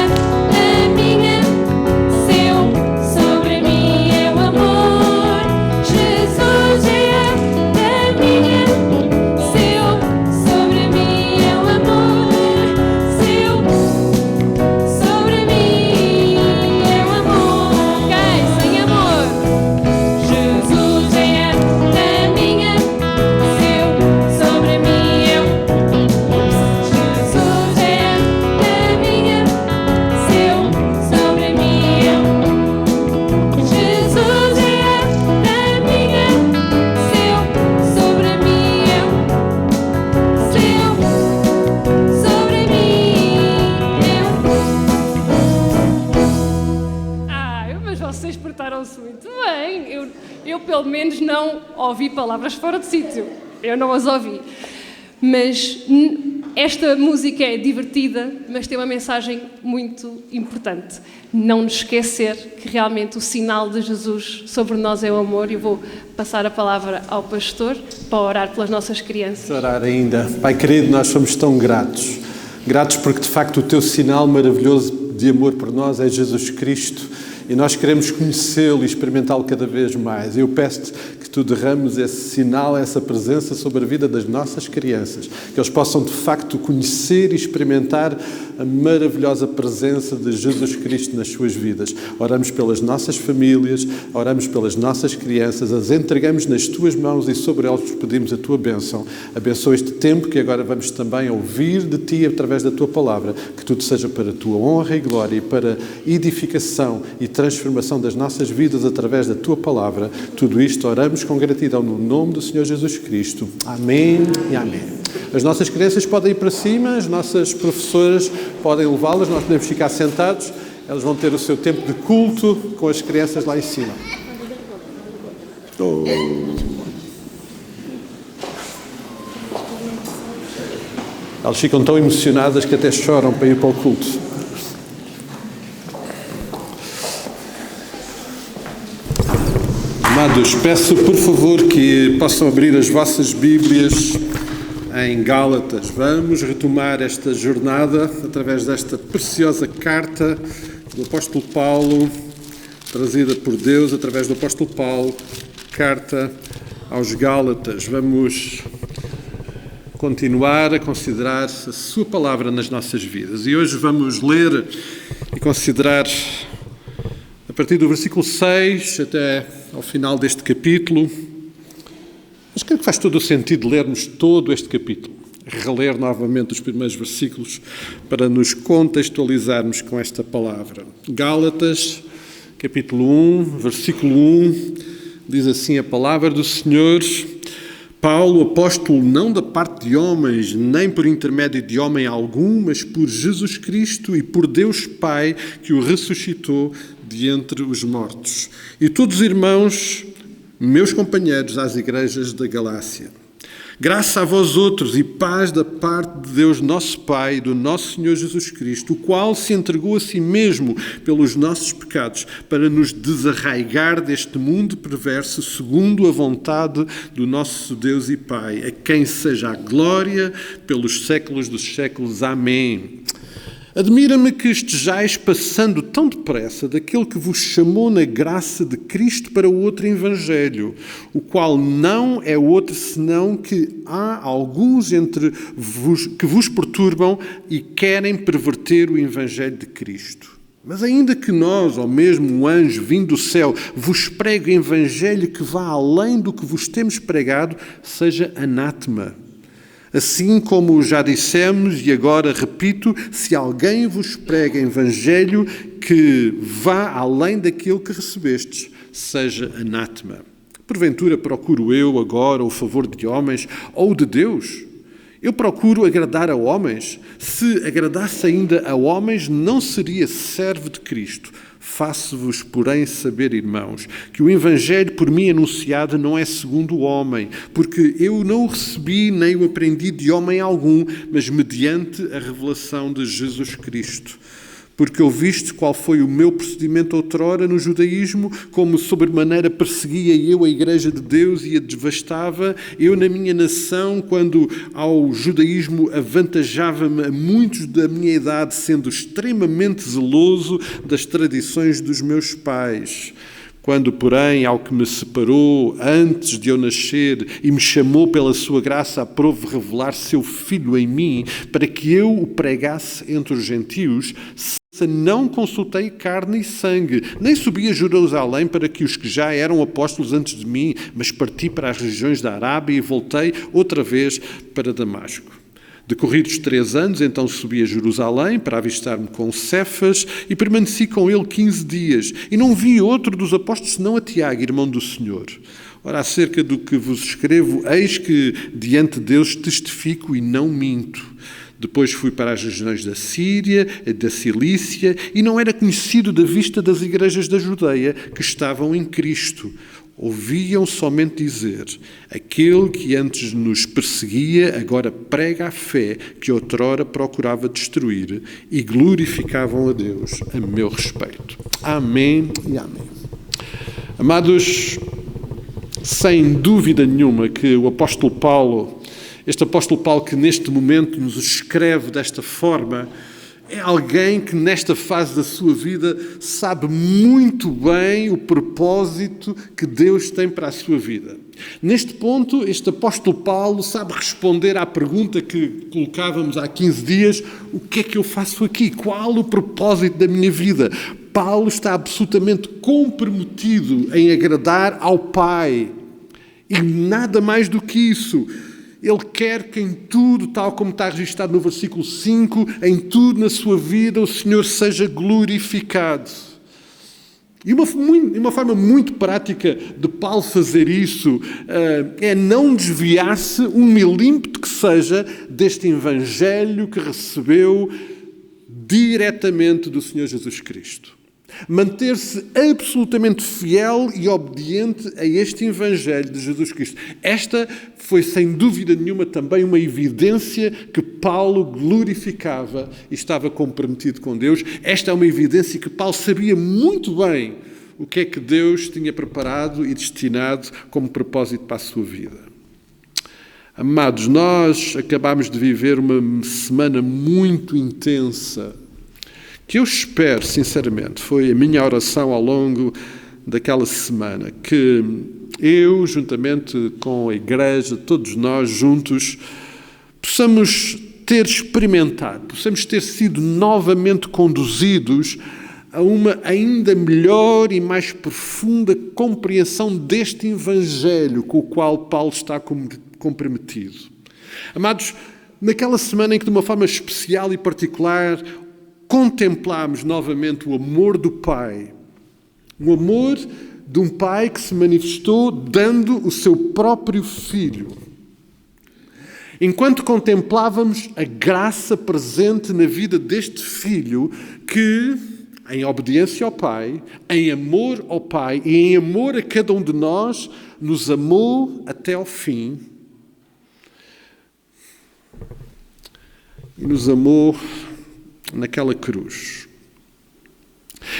da minha, seu sobre mim é o amor. Jesus é da minha, seu sobre mim é o amor. Seu sobre mim é o amor. Ok, sem amor. Jesus é da minha, seu sobre mim é o Jesus é da minha, seu sobre mim é o Jesus é da minha, seu sobre mim é o seu sobre mim é o mas vocês portaram-se muito bem. Eu pelo menos não ouvi palavras fora de sítio. Eu não as ouvi. Mas esta música é divertida, mas tem uma mensagem muito importante. Não nos esquecer que realmente o sinal de Jesus sobre nós é o amor. E vou passar a palavra ao pastor para orar pelas nossas crianças. Orar ainda. Pai querido, nós somos tão gratos. Gratos porque de facto o teu sinal maravilhoso de amor por nós é Jesus Cristo. e nós queremos conhecê-lo e experimentá-lo cada vez mais. Eu peço-te que tu derrames esse sinal, essa presença sobre a vida das nossas crianças, que eles possam de facto conhecer e experimentar a maravilhosa presença de Jesus Cristo nas suas vidas. Oramos pelas nossas famílias, oramos pelas nossas crianças, as entregamos nas tuas mãos e sobre elas pedimos a tua bênção. Abençoa este tempo que agora vamos também ouvir de ti através da tua palavra, que tudo seja para a tua honra e glória e para edificação e transformação das nossas vidas através da tua palavra. Tudo isto oramos com gratidão no nome do Senhor Jesus Cristo. Amém e amém. As nossas crianças podem ir para cima, as nossas professoras podem levá-las, nós podemos ficar sentados, elas vão ter o seu tempo de culto com as crianças lá em cima. Elas ficam tão emocionadas que até choram para ir para o culto. Amados, peço por favor que possam abrir as vossas Bíblias em Gálatas. Vamos retomar esta jornada através desta preciosa carta do apóstolo Paulo, trazida por Deus através do apóstolo Paulo, carta aos Gálatas. Vamos continuar a considerar a sua palavra nas nossas vidas. E hoje vamos ler e considerar a partir do versículo 6 até ao final deste capítulo. Mas creio que faz todo o sentido lermos todo este capítulo, reler novamente os primeiros versículos para nos contextualizarmos com esta palavra. Gálatas, capítulo 1, versículo 1, diz assim a palavra do Senhor: Paulo, apóstolo não da parte de homens, nem por intermédio de homem algum, mas por Jesus Cristo e por Deus Pai, que o ressuscitou de entre os mortos. E todos os irmãos, meus companheiros às igrejas da Galácia. Graça a vós outros e paz da parte de Deus nosso Pai e do nosso Senhor Jesus Cristo, o qual se entregou a si mesmo pelos nossos pecados, para nos desarraigar deste mundo perverso, segundo a vontade do nosso Deus e Pai, a quem seja a glória pelos séculos dos séculos. Amém. Admira-me que estejais passando tão depressa daquele que vos chamou na graça de Cristo para o outro evangelho, o qual não é outro senão que há alguns entre vos que vos perturbam e querem perverter o evangelho de Cristo. Mas ainda que nós, ou mesmo um anjo vindo do céu, vos pregue o evangelho que vá além do que vos temos pregado, seja anátema. Assim como já dissemos e agora repito, se alguém vos prega evangelho que vá além daquilo que recebestes, seja anátema. Porventura procuro eu agora o favor de homens ou de Deus? Eu procuro agradar a homens? Se agradasse ainda a homens, não seria servo de Cristo. Faço-vos, porém, saber, irmãos, que o evangelho por mim anunciado não é segundo o homem, porque eu não o recebi nem o aprendi de homem algum, mas mediante a revelação de Jesus Cristo. Porque ouviste qual foi o meu procedimento outrora no judaísmo, como sobremaneira perseguia eu a igreja de Deus e a devastava, eu na minha nação, quando ao judaísmo avantajava-me a muitos da minha idade, sendo extremamente zeloso das tradições dos meus pais. Quando, porém, ao que me separou antes de eu nascer e me chamou pela sua graça, aprove revelar seu Filho em mim, para que eu o pregasse entre os gentios, não consultei carne e sangue, nem subi a Jerusalém para que os que já eram apóstolos antes de mim, mas parti para as regiões da Arábia e voltei outra vez para Damasco. Decorridos 3 anos, então subi a Jerusalém para avistar-me com Cefas e permaneci com ele 15 dias. E não vi outro dos apóstolos senão a Tiago, irmão do Senhor. Ora, acerca do que vos escrevo, eis que diante de Deus testifico e não minto. Depois fui para as regiões da Síria, da Cilícia, e não era conhecido da vista das igrejas da Judeia que estavam em Cristo. Ouviam somente dizer: aquele que antes nos perseguia, agora prega a fé que outrora procurava destruir, e glorificavam a Deus a meu respeito. Amém e amém. Amados, sem dúvida nenhuma que o apóstolo Paulo, este apóstolo Paulo que neste momento nos escreve desta forma, É alguém que nesta fase da sua vida sabe muito bem o propósito que Deus tem para a sua vida. Neste ponto, este apóstolo Paulo sabe responder à pergunta que colocávamos há 15 dias: o que é que eu faço aqui? Qual o propósito da minha vida? Paulo está absolutamente comprometido em agradar ao Pai. E nada mais do que isso. Ele quer que em tudo, tal como está registado no versículo 5, em tudo na sua vida o Senhor seja glorificado. E uma forma muito prática de Paulo fazer isso é não desviar-se um milímetro que seja deste evangelho que recebeu diretamente do Senhor Jesus Cristo. Manter-se absolutamente fiel e obediente a este evangelho de Jesus Cristo. Esta foi, sem dúvida nenhuma, também uma evidência que Paulo glorificava e estava comprometido com Deus. Esta é uma evidência que Paulo sabia muito bem o que é que Deus tinha preparado e destinado como propósito para a sua vida. Amados, nós acabámos de viver uma semana muito intensa, que eu espero, sinceramente, foi a minha oração ao longo daquela semana, que eu, juntamente com a Igreja, todos nós juntos, possamos ter experimentado, possamos ter sido novamente conduzidos a uma ainda melhor e mais profunda compreensão deste Evangelho com o qual Paulo está comprometido. Amados, naquela semana em que, de uma forma especial e particular, contemplámos novamente o amor do Pai. O amor de um Pai que se manifestou dando o seu próprio Filho. Enquanto contemplávamos a graça presente na vida deste Filho que, em obediência ao Pai, em amor ao Pai e em amor a cada um de nós, nos amou até ao fim. E nos amou naquela cruz.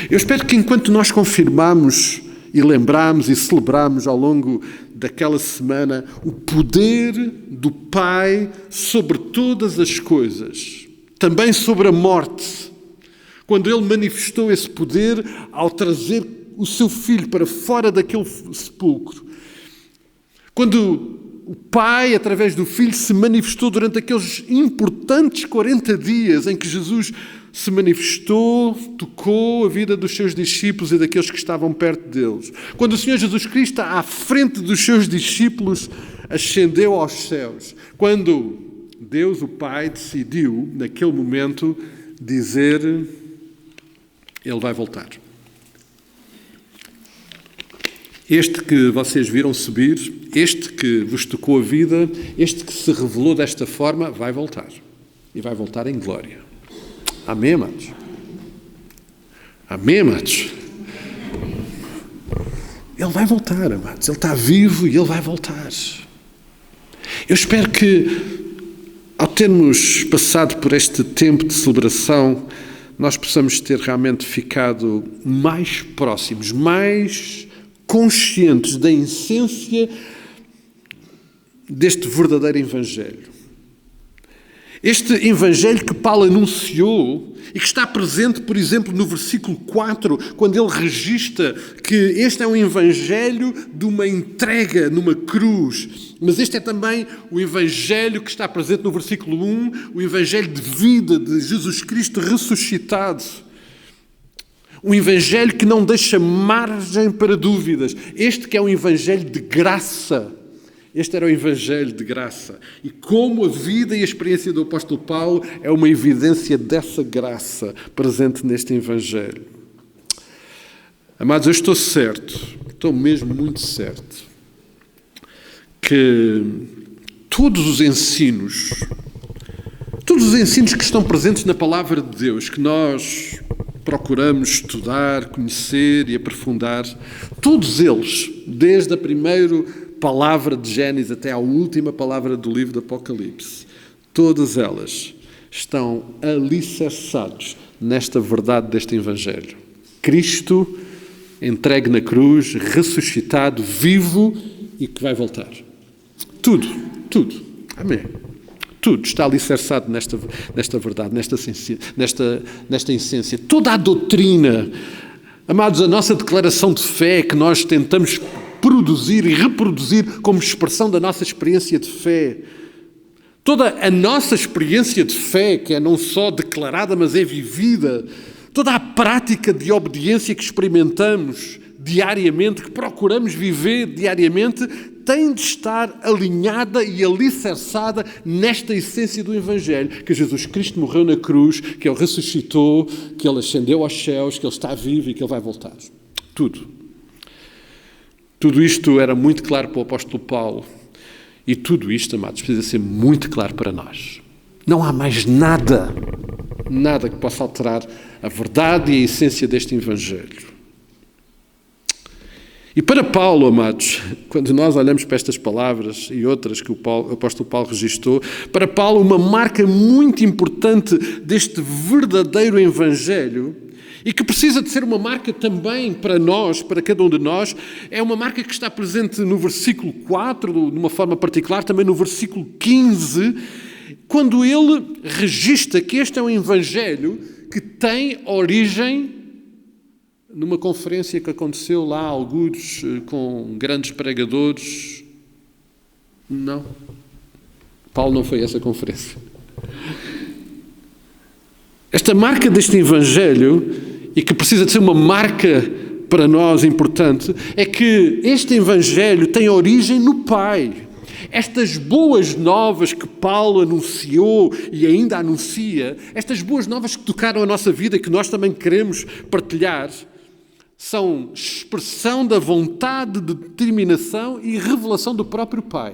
Eu espero que enquanto nós confirmamos e lembramos e celebramos ao longo daquela semana o poder do Pai sobre todas as coisas, também sobre a morte, quando Ele manifestou esse poder ao trazer o seu Filho para fora daquele sepulcro, quando o Pai, através do Filho, se manifestou durante aqueles importantes 40 dias em que Jesus se manifestou, tocou a vida dos seus discípulos e daqueles que estavam perto deles. Quando o Senhor Jesus Cristo, à frente dos seus discípulos, ascendeu aos céus. Quando Deus, o Pai, decidiu, naquele momento, dizer: Ele vai voltar. Este que vocês viram subir, este que vos tocou a vida, este que se revelou desta forma, vai voltar. E vai voltar em glória. Amém, amados? Amém, amados? Ele vai voltar, amados. Ele está vivo e Ele vai voltar. Eu espero que, ao termos passado por este tempo de celebração, nós possamos ter realmente ficado mais próximos, mais conscientes da essência deste verdadeiro Evangelho. Este Evangelho que Paulo anunciou e que está presente, por exemplo, no versículo 4, quando ele registra que este é um Evangelho de uma entrega numa cruz. Mas este é também o Evangelho que está presente no versículo 1, o Evangelho de vida de Jesus Cristo ressuscitado. Um Evangelho que não deixa margem para dúvidas. Este que é um Evangelho de graça. Este era o Evangelho de graça. E como a vida e a experiência do apóstolo Paulo é uma evidência dessa graça presente neste Evangelho. Amados, eu estou certo, estou mesmo muito certo, que todos os ensinos que estão presentes na Palavra de Deus, que nós procuramos estudar, conhecer e aprofundar, todos eles, desde a primeira palavra de Gênesis até à última palavra do livro do Apocalipse, todas elas estão alicerçados nesta verdade deste Evangelho. Cristo entregue na cruz, ressuscitado, vivo e que vai voltar. Tudo. Amém. Tudo está alicerçado nesta verdade, nesta essência. Toda a doutrina, amados, a nossa declaração de fé que nós tentamos produzir e reproduzir como expressão da nossa experiência de fé, toda a nossa experiência de fé, que é não só declarada, mas é vivida, toda a prática de obediência que experimentamos diariamente, que procuramos viver diariamente, tem de estar alinhada e alicerçada nesta essência do Evangelho, que Jesus Cristo morreu na cruz, que Ele ressuscitou, que Ele ascendeu aos céus, que Ele está vivo e que Ele vai voltar. Tudo. Tudo isto era muito claro para o apóstolo Paulo. E tudo isto, amados, precisa ser muito claro para nós. Não há mais nada que possa alterar a verdade e a essência deste Evangelho. E para Paulo, amados, quando nós olhamos para estas palavras e outras que o apóstolo Paulo registou, para Paulo uma marca muito importante deste verdadeiro Evangelho, e que precisa de ser uma marca também para nós, para cada um de nós, é uma marca que está presente no versículo 4, de uma forma particular, também no versículo 15, quando ele registra que este é um Evangelho que tem origem numa conferência que aconteceu lá, alguns com grandes pregadores. Não. Paulo não foi a essa conferência. Esta marca deste Evangelho, e que precisa de ser uma marca para nós importante, é que este Evangelho tem origem no Pai. Estas boas novas que Paulo anunciou e ainda anuncia, estas boas novas que tocaram a nossa vida e que nós também queremos partilhar, são expressão da vontade, de determinação e revelação do próprio Pai.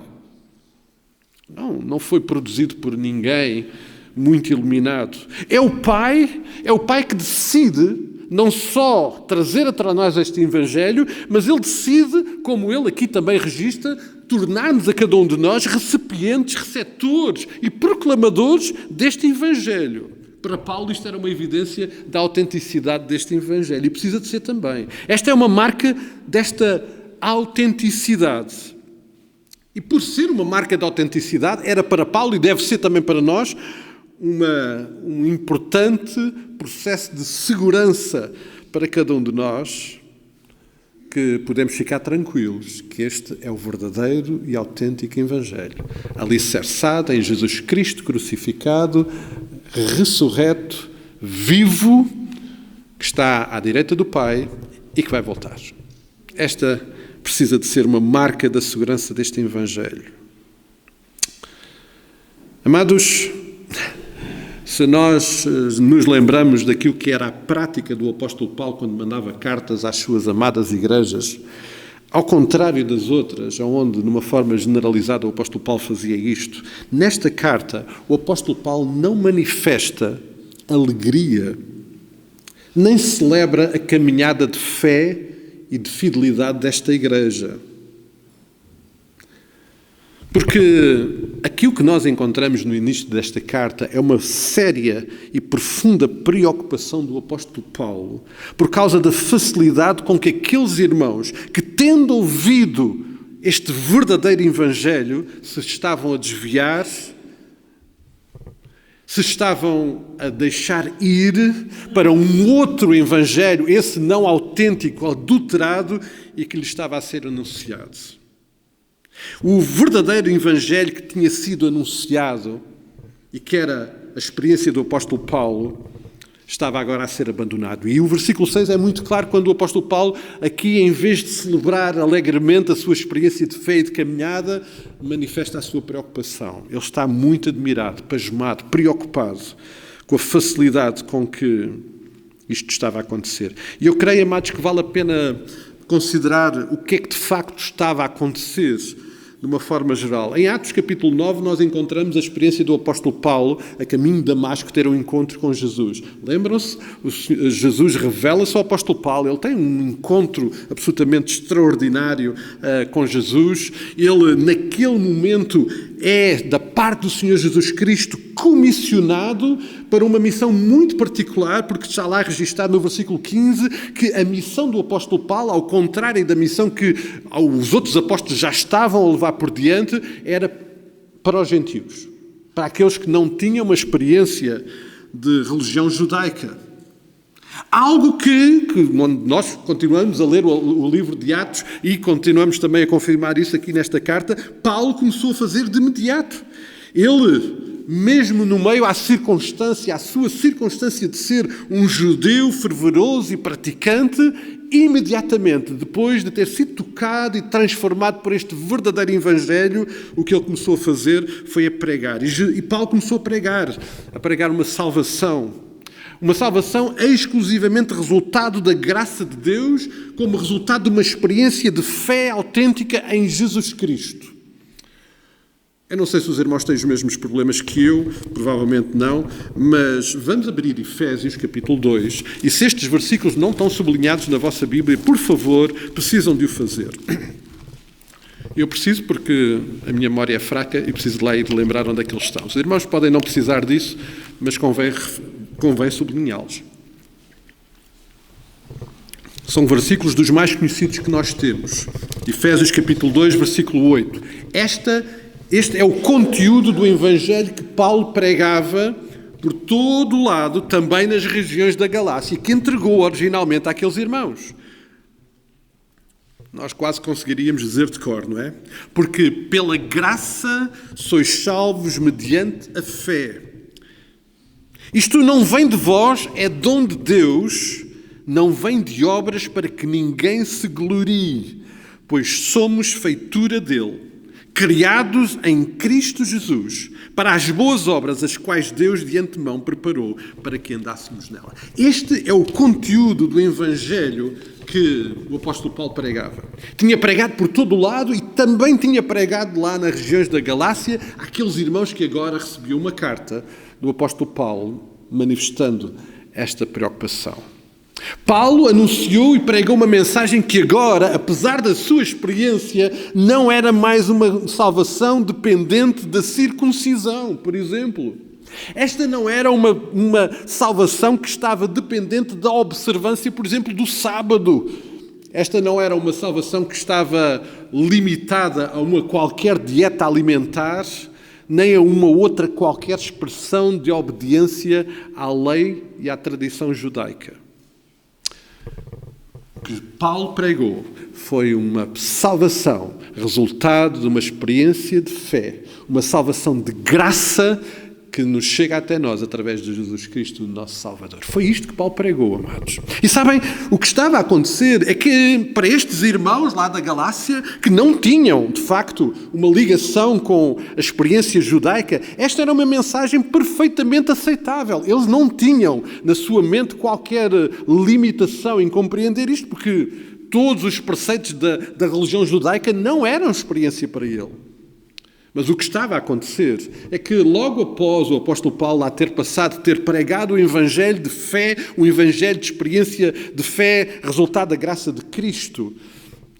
Não foi produzido por ninguém muito iluminado. É o Pai que decide não só trazer até nós este Evangelho, mas Ele decide, como Ele aqui também registra, tornar-nos a cada um de nós recipientes, receptores e proclamadores deste Evangelho. Para Paulo isto era uma evidência da autenticidade deste Evangelho e precisa de ser também. Esta é uma marca desta autenticidade. E por ser uma marca de autenticidade, era para Paulo e deve ser também para nós um importante processo de segurança para cada um de nós, que podemos ficar tranquilos que este é o verdadeiro e autêntico Evangelho, alicerçado em Jesus Cristo crucificado, ressurreto, vivo, que está à direita do Pai e que vai voltar. Esta precisa de ser uma marca da segurança deste Evangelho. Amados, se nós nos lembramos daquilo que era a prática do apóstolo Paulo quando mandava cartas às suas amadas igrejas, ao contrário das outras, onde, numa forma generalizada, o apóstolo Paulo fazia isto, nesta carta, o apóstolo Paulo não manifesta alegria, nem celebra a caminhada de fé e de fidelidade desta igreja. Porque aquilo que nós encontramos no início desta carta é uma séria e profunda preocupação do apóstolo Paulo por causa da facilidade com que aqueles irmãos que, tendo ouvido este verdadeiro Evangelho, se estavam a desviar, se estavam a deixar ir para um outro Evangelho, esse não autêntico, adulterado, e que lhe estava a ser anunciado. O verdadeiro Evangelho que tinha sido anunciado e que era a experiência do apóstolo Paulo estava agora a ser abandonado. E o versículo 6 é muito claro quando o apóstolo Paulo, aqui, em vez de celebrar alegremente a sua experiência de fé e de caminhada, manifesta a sua preocupação. Ele está muito admirado, pasmado, preocupado com a facilidade com que isto estava a acontecer. E eu creio, amados, que vale a pena considerar o que é que de facto estava a acontecer de uma forma geral. Em Atos capítulo 9 nós encontramos a experiência do apóstolo Paulo a caminho de Damasco ter um encontro com Jesus. Lembram-se? Jesus revela-se ao apóstolo Paulo, ele tem um encontro absolutamente extraordinário com Jesus. Ele naquele momento é da parte do Senhor Jesus Cristo comissionado para uma missão muito particular, porque está lá registado no versículo 15 que a missão do apóstolo Paulo, ao contrário da missão que os outros apóstolos já estavam a levar por diante, era para os gentios. para aqueles que não tinham uma experiência de religião judaica. Algo que nós continuamos a ler o livro de Atos e continuamos também a confirmar isso aqui nesta carta, Paulo começou a fazer de imediato. Ele, mesmo no meio à sua circunstância de ser um judeu fervoroso e praticante, imediatamente, depois de ter sido tocado e transformado por este verdadeiro evangelho, o que ele começou a fazer foi a pregar. E Paulo começou a pregar uma salvação exclusivamente resultado da graça de Deus, como resultado de uma experiência de fé autêntica em Jesus Cristo. Eu não sei se os irmãos têm os mesmos problemas que eu, provavelmente não, mas vamos abrir Efésios capítulo 2, e se estes versículos não estão sublinhados na vossa Bíblia, por favor, precisam de o fazer. Eu preciso porque a minha memória é fraca e preciso de lá ir lembrar onde é que eles estão. Os irmãos podem não precisar disso, mas convém sublinhá-los. São versículos dos mais conhecidos que nós temos. Efésios capítulo 2, versículo 8. Este é o conteúdo do Evangelho que Paulo pregava por todo o lado, também nas regiões da Galácia, que entregou originalmente àqueles irmãos. Nós quase conseguiríamos dizer de cor, não é? Porque pela graça sois salvos mediante a fé. Isto não vem de vós, é dom de Deus, não vem de obras para que ninguém se glorie, pois somos feitura dele, criados em Cristo Jesus, para as boas obras, as quais Deus de antemão preparou para que andássemos nela. Este é o conteúdo do Evangelho que o apóstolo Paulo pregava. Tinha pregado por todo o lado e também tinha pregado lá nas regiões da Galácia àqueles irmãos que agora recebiam uma carta do apóstolo Paulo manifestando esta preocupação. Paulo anunciou e pregou uma mensagem que agora, apesar da sua experiência, não era mais uma salvação dependente da circuncisão, por exemplo. Esta não era uma salvação que estava dependente da observância, por exemplo, do sábado. Esta não era uma salvação que estava limitada a uma qualquer dieta alimentar, nem a uma outra qualquer expressão de obediência à lei e à tradição judaica. O que Paulo pregou foi uma salvação, resultado de uma experiência de fé, uma salvação de graça que nos chega até nós através de Jesus Cristo, o nosso Salvador. Foi isto que Paulo pregou, amados. E sabem, o que estava a acontecer é que para estes irmãos lá da Galácia, que não tinham, de facto, uma ligação com a experiência judaica, esta era uma mensagem perfeitamente aceitável. Eles não tinham na sua mente qualquer limitação em compreender isto, porque todos os preceitos da religião judaica não eram experiência para ele. Mas o que estava a acontecer é que logo após o apóstolo Paulo ter pregado o evangelho de fé, o evangelho de experiência de fé, resultado da graça de Cristo,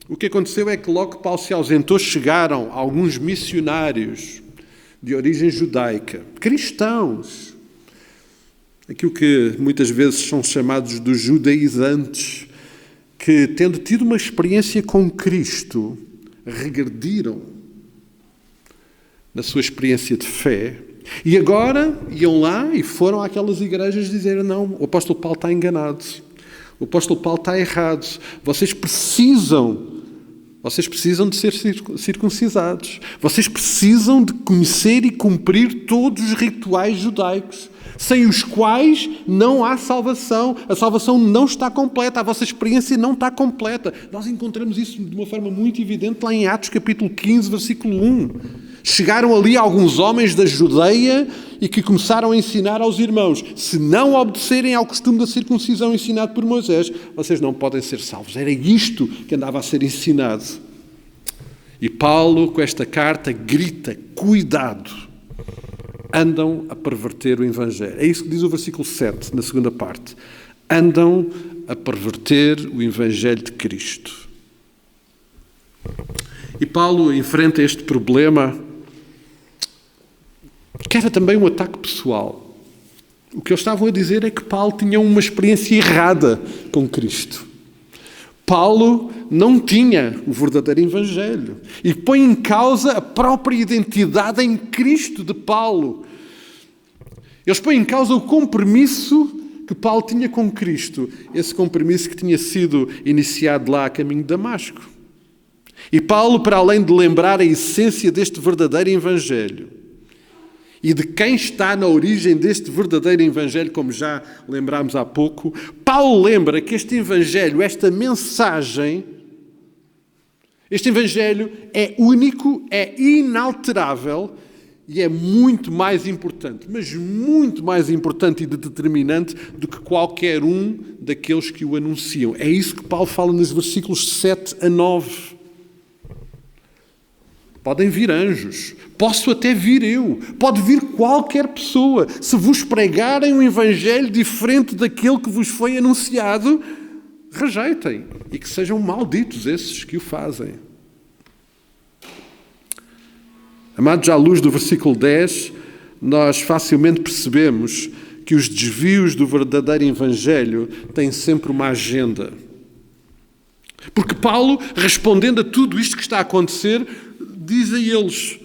o que aconteceu é que logo que Paulo se ausentou, chegaram alguns missionários de origem judaica, cristãos, aquilo que muitas vezes são chamados dos judaizantes, que tendo tido uma experiência com Cristo, regrediram na sua experiência de fé, e agora iam lá e foram àquelas igrejas dizer: não, o apóstolo Paulo está enganado, o apóstolo Paulo está errado, vocês precisam de ser circuncisados, vocês precisam de conhecer e cumprir todos os rituais judaicos, sem os quais não há salvação, a salvação não está completa, a vossa experiência não está completa. Nós encontramos isso de uma forma muito evidente lá em Atos capítulo 15, versículo 1. Chegaram ali alguns homens da Judeia e que começaram a ensinar aos irmãos: se não obedecerem ao costume da circuncisão ensinado por Moisés, vocês não podem ser salvos. Era isto que andava a ser ensinado. E Paulo, com esta carta, grita: cuidado, andam a perverter o Evangelho. É isso que diz o versículo 7, na segunda parte. Andam a perverter o Evangelho de Cristo. E Paulo enfrenta este problema, que era também um ataque pessoal. O que eles estavam a dizer é que Paulo tinha uma experiência errada com Cristo. Paulo não tinha o verdadeiro evangelho e põe em causa a própria identidade em Cristo de Paulo. Eles põem em causa o compromisso que Paulo tinha com Cristo, esse compromisso que tinha sido iniciado lá a caminho de Damasco. E Paulo, para além de lembrar a essência deste verdadeiro evangelho e de quem está na origem deste verdadeiro evangelho, como já lembrámos há pouco, Paulo lembra que este evangelho, esta mensagem, este evangelho é único, é inalterável e é muito mais importante, mas muito mais importante e determinante do que qualquer um daqueles que o anunciam. É isso que Paulo fala nos versículos 7 a 9. Podem vir anjos, posso até vir eu, pode vir qualquer pessoa. Se vos pregarem um evangelho diferente daquele que vos foi anunciado, rejeitem e que sejam malditos esses que o fazem. Amados, à luz do versículo 10, nós facilmente percebemos que os desvios do verdadeiro evangelho têm sempre uma agenda. Porque Paulo, respondendo a tudo isto que está a acontecer, diz a eles: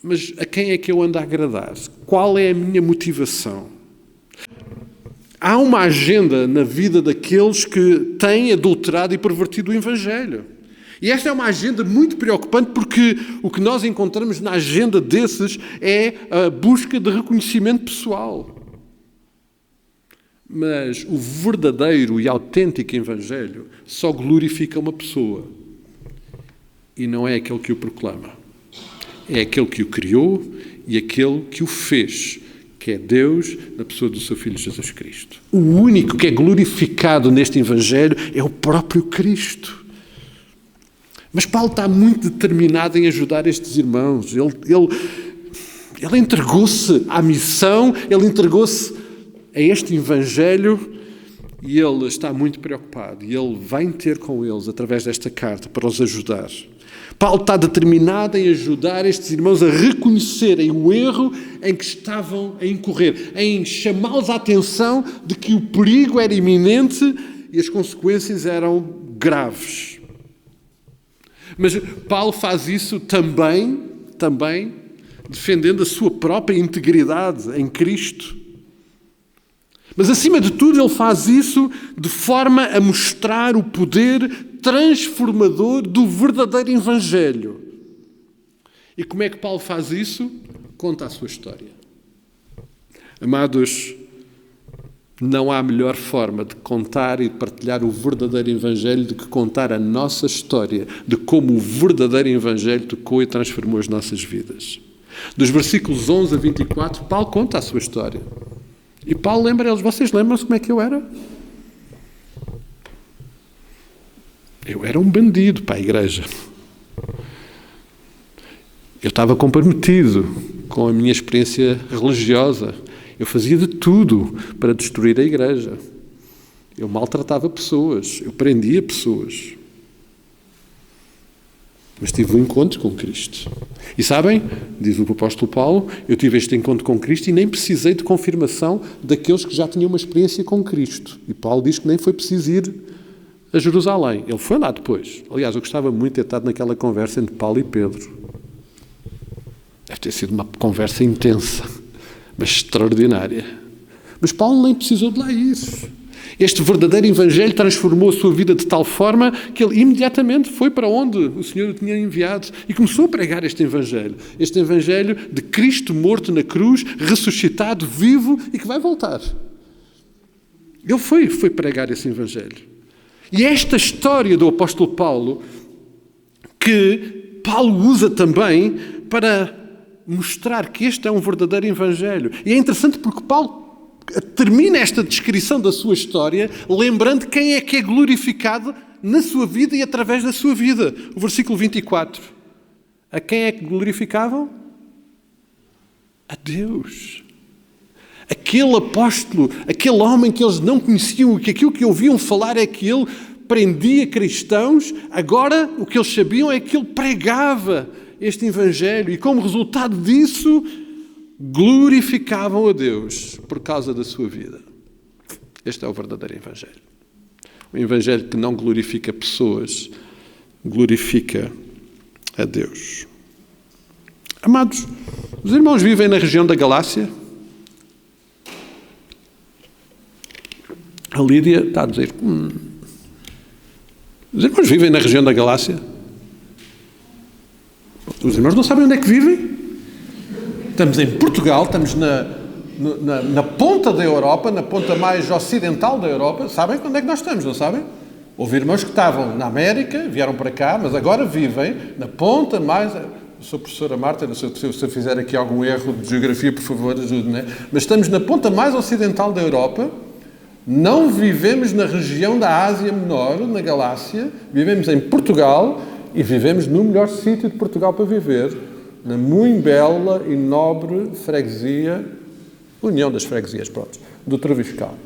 mas a quem é que eu ando a agradar? Qual é a minha motivação? Há uma agenda na vida daqueles que têm adulterado e pervertido o evangelho. E esta é uma agenda muito preocupante, porque o que nós encontramos na agenda desses é a busca de reconhecimento pessoal. Mas o verdadeiro e autêntico evangelho só glorifica uma pessoa. E não é aquele que o proclama. É aquele que o criou e aquele que o fez, que é Deus na pessoa do seu Filho Jesus Cristo. O único que é glorificado neste evangelho é o próprio Cristo. Mas Paulo está muito determinado em ajudar estes irmãos. Ele entregou-se à missão, ele entregou-se a este evangelho e ele está muito preocupado. E ele vai ter com eles, através desta carta, para os ajudar. Paulo está determinado em ajudar estes irmãos a reconhecerem o erro em que estavam a incorrer, em chamá-los a atenção de que o perigo era iminente e as consequências eram graves. Mas Paulo faz isso também defendendo a sua própria integridade em Cristo. Mas, acima de tudo, ele faz isso de forma a mostrar o poder transformador do verdadeiro evangelho. E como é que Paulo faz isso? Conta a sua história. Amados, não há melhor forma de contar e de partilhar o verdadeiro evangelho do que contar a nossa história de como o verdadeiro evangelho tocou e transformou as nossas vidas. Dos versículos 11 a 24, Paulo conta a sua história. E Paulo lembra eles: vocês lembram-se como é que eu era? Eu era um bandido para a igreja. Eu estava comprometido com a minha experiência religiosa. Eu fazia de tudo para destruir a igreja. Eu maltratava pessoas, eu prendia pessoas. Mas tive um encontro com Cristo. E sabem, diz o apóstolo Paulo, eu tive este encontro com Cristo e nem precisei de confirmação daqueles que já tinham uma experiência com Cristo. E Paulo diz que nem foi preciso ir a Jerusalém. Ele foi lá depois. Aliás, eu gostava muito de ter estado naquela conversa entre Paulo e Pedro. Deve ter sido uma conversa intensa, mas extraordinária. Mas Paulo nem precisou de lá ir. Este verdadeiro evangelho transformou a sua vida de tal forma que ele imediatamente foi para onde o Senhor o tinha enviado e começou a pregar este evangelho de Cristo morto na cruz, ressuscitado, vivo e que vai voltar. Ele foi pregar esse evangelho. E esta história do apóstolo Paulo, que Paulo usa também para mostrar que este é um verdadeiro evangelho. E é interessante porque Paulo termina esta descrição da sua história lembrando quem é que é glorificado na sua vida e através da sua vida. O versículo 24. A quem é que glorificavam? A Deus. Aquele apóstolo, aquele homem que eles não conheciam, que aquilo que ouviam falar é que ele prendia cristãos, agora o que eles sabiam é que ele pregava este evangelho e como resultado disso glorificavam a Deus por causa da sua vida. Este é o verdadeiro evangelho. Um evangelho que não glorifica pessoas, glorifica a Deus. Amados, os irmãos vivem na região da Galácia? A Lídia está a dizer, os irmãos vivem na região da Galácia? Os irmãos não sabem onde é que vivem? Estamos em Portugal, estamos na ponta da Europa, na ponta mais ocidental da Europa. Sabem onde é que nós estamos, não sabem? Houve irmãos que estavam na América, vieram para cá, mas agora vivem na ponta mais... Sou professora Marta, não sei se eu fizer aqui algum erro de geografia, por favor, ajude-me. Mas estamos na ponta mais ocidental da Europa, não vivemos na região da Ásia Menor, na Galácia, vivemos em Portugal e vivemos no melhor sítio de Portugal para viver, na muito bela e nobre freguesia, União das Freguesias, pronto, do Troviscal,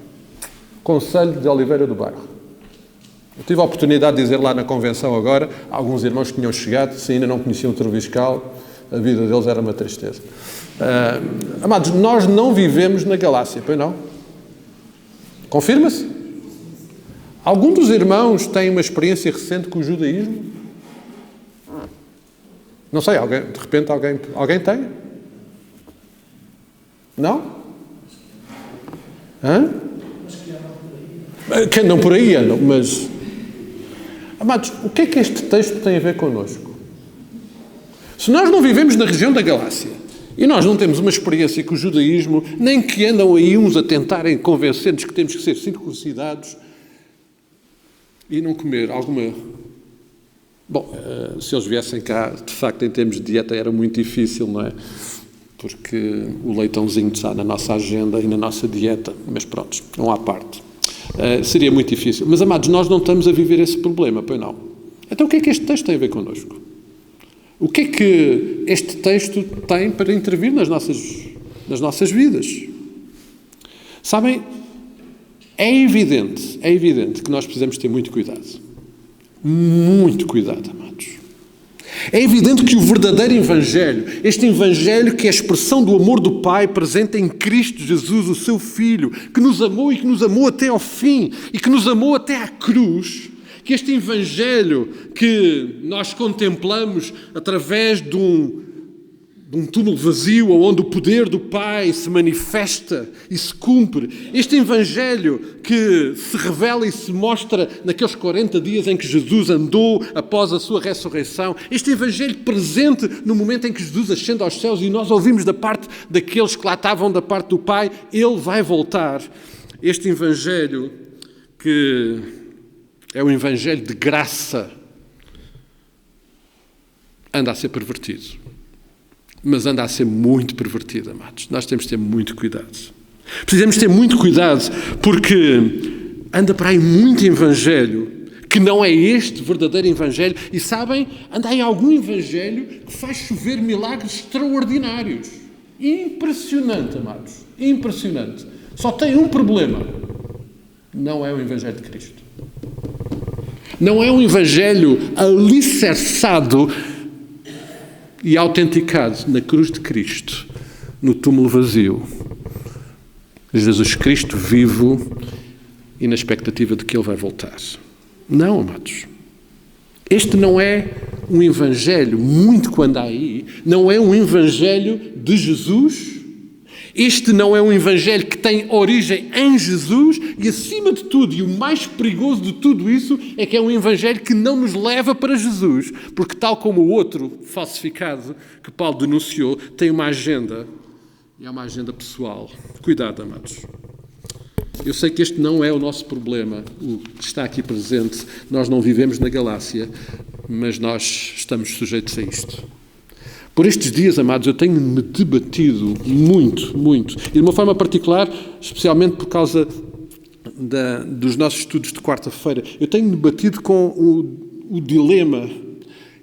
Concelho de Oliveira do Bairro. Eu tive a oportunidade de dizer lá na convenção agora, alguns irmãos que tinham chegado, se ainda não conheciam o Troviscal, a vida deles era uma tristeza. Amados, nós não vivemos na Galácia, pois não? Confirma-se? Algum dos irmãos tem uma experiência recente com o judaísmo? Não sei, de repente alguém tem? Não? Hã? Que andam por aí, andam, mas... Amados, o que é que este texto tem a ver connosco? Se nós não vivemos na região da Galácia e nós não temos uma experiência com o judaísmo, nem que andam aí uns a tentarem convencer-nos que temos que ser circuncidados e não comer alguma... Bom, se eles viessem cá, de facto, em termos de dieta era muito difícil, não é? Porque o leitãozinho está na nossa agenda e na nossa dieta, mas pronto, não há parte. Seria muito difícil. Mas, amados, nós não estamos a viver esse problema, pois não? Então o que é que este texto tem a ver connosco? O que é que este texto tem para intervir nas nossas vidas? Sabem, é evidente que nós precisamos ter muito cuidado. Muito cuidado, amados. É evidente que o verdadeiro Evangelho, este Evangelho que é a expressão do amor do Pai presente em Cristo Jesus, o seu Filho, que nos amou e que nos amou até ao fim e que nos amou até à cruz, que este Evangelho que nós contemplamos através de um túmulo vazio, onde o poder do Pai se manifesta e se cumpre. Este Evangelho que se revela e se mostra naqueles 40 dias em que Jesus andou após a sua ressurreição. Este Evangelho presente no momento em que Jesus ascende aos céus e nós ouvimos da parte daqueles que lá estavam da parte do Pai, Ele vai voltar. Este Evangelho que é um Evangelho de graça anda a ser pervertido. Mas anda a ser muito pervertido, amados. Nós temos de ter muito cuidado. Precisamos ter muito cuidado porque anda para aí muito evangelho que não é este verdadeiro evangelho. E sabem, anda aí algum evangelho que faz chover milagres extraordinários. Impressionante, amados. Impressionante. Só tem um problema. Não é o evangelho de Cristo. Não é um evangelho alicerçado e autenticado na cruz de Cristo, no túmulo vazio. Jesus Cristo vivo e na expectativa de que Ele vai voltar. Não, amados. Este não é um evangelho, muito quando há aí, não é um evangelho de Jesus. Este não é um evangelho que tem origem em Jesus e, acima de tudo, e o mais perigoso de tudo isso, é que é um evangelho que não nos leva para Jesus, porque tal como o outro falsificado que Paulo denunciou, tem uma agenda, e é uma agenda pessoal. Cuidado, amados. Eu sei que este não é o nosso problema, o que está aqui presente. Nós não vivemos na Galácia, mas nós estamos sujeitos a isto. Por estes dias, amados, eu tenho-me debatido muito, muito. E de uma forma particular, especialmente por causa dos nossos estudos de quarta-feira, eu tenho-me debatido com o dilema,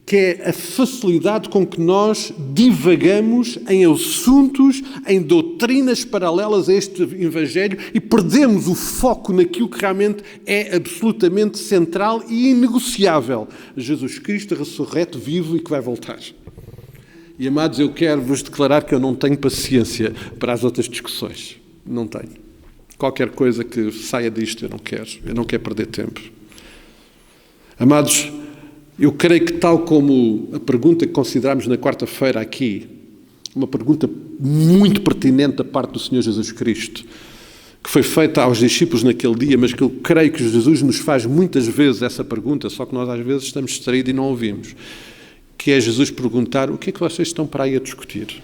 que é a facilidade com que nós divagamos em assuntos, em doutrinas paralelas a este Evangelho e perdemos o foco naquilo que realmente é absolutamente central e inegociável. Jesus Cristo, ressurreto, vivo e que vai voltar. E, amados, eu quero vos declarar que eu não tenho paciência para as outras discussões. Não tenho. Qualquer coisa que saia disto eu não quero perder tempo. Amados, eu creio que tal como a pergunta que consideramos na quarta-feira aqui, uma pergunta muito pertinente da parte do Senhor Jesus Cristo, que foi feita aos discípulos naquele dia, mas que eu creio que Jesus nos faz muitas vezes essa pergunta, só que nós às vezes estamos distraídos e não ouvimos, que é Jesus perguntar: o que é que vocês estão para aí a discutir?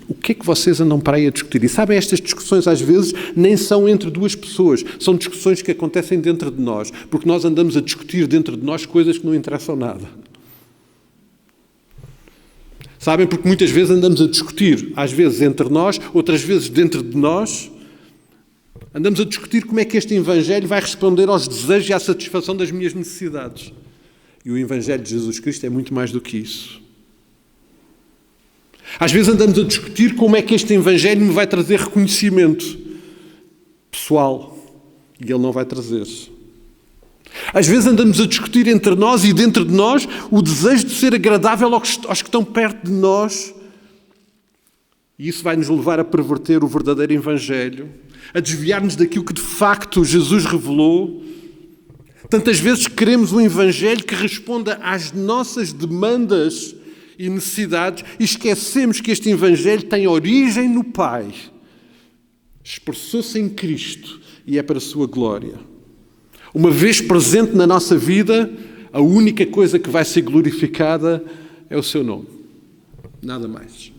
O que é que vocês andam para aí a discutir? E sabem, estas discussões às vezes nem são entre duas pessoas, são discussões que acontecem dentro de nós, porque nós andamos a discutir dentro de nós coisas que não interessam nada. Sabem, porque muitas vezes andamos a discutir, às vezes entre nós, outras vezes dentro de nós, andamos a discutir como é que este Evangelho vai responder aos desejos e à satisfação das minhas necessidades. E o Evangelho de Jesus Cristo é muito mais do que isso. Às vezes andamos a discutir como é que este Evangelho me vai trazer reconhecimento pessoal. E ele não vai trazer. Às vezes andamos a discutir entre nós e dentro de nós o desejo de ser agradável aos que estão perto de nós. E isso vai nos levar a perverter o verdadeiro Evangelho, a desviar-nos daquilo que de facto Jesus revelou. Tantas vezes queremos um Evangelho que responda às nossas demandas e necessidades e esquecemos que este Evangelho tem origem no Pai. Expressou-se em Cristo e é para a sua glória. Uma vez presente na nossa vida, a única coisa que vai ser glorificada é o seu nome. Nada mais.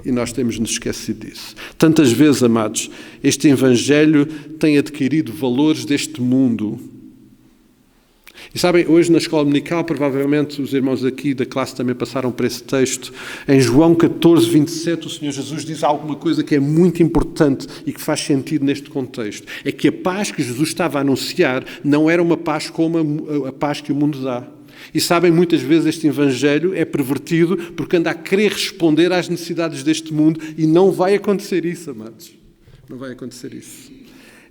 E nós temos nos esquecido disso. Tantas vezes, amados, este Evangelho tem adquirido valores deste mundo. E sabem, hoje na escola dominical, provavelmente os irmãos aqui da classe também passaram por esse texto. Em João 14, 27, o Senhor Jesus diz alguma coisa que é muito importante e que faz sentido neste contexto. É que a paz que Jesus estava a anunciar não era uma paz como a paz que o mundo dá. E sabem, muitas vezes este Evangelho é pervertido porque anda a querer responder às necessidades deste mundo e não vai acontecer isso, amados. Não vai acontecer isso.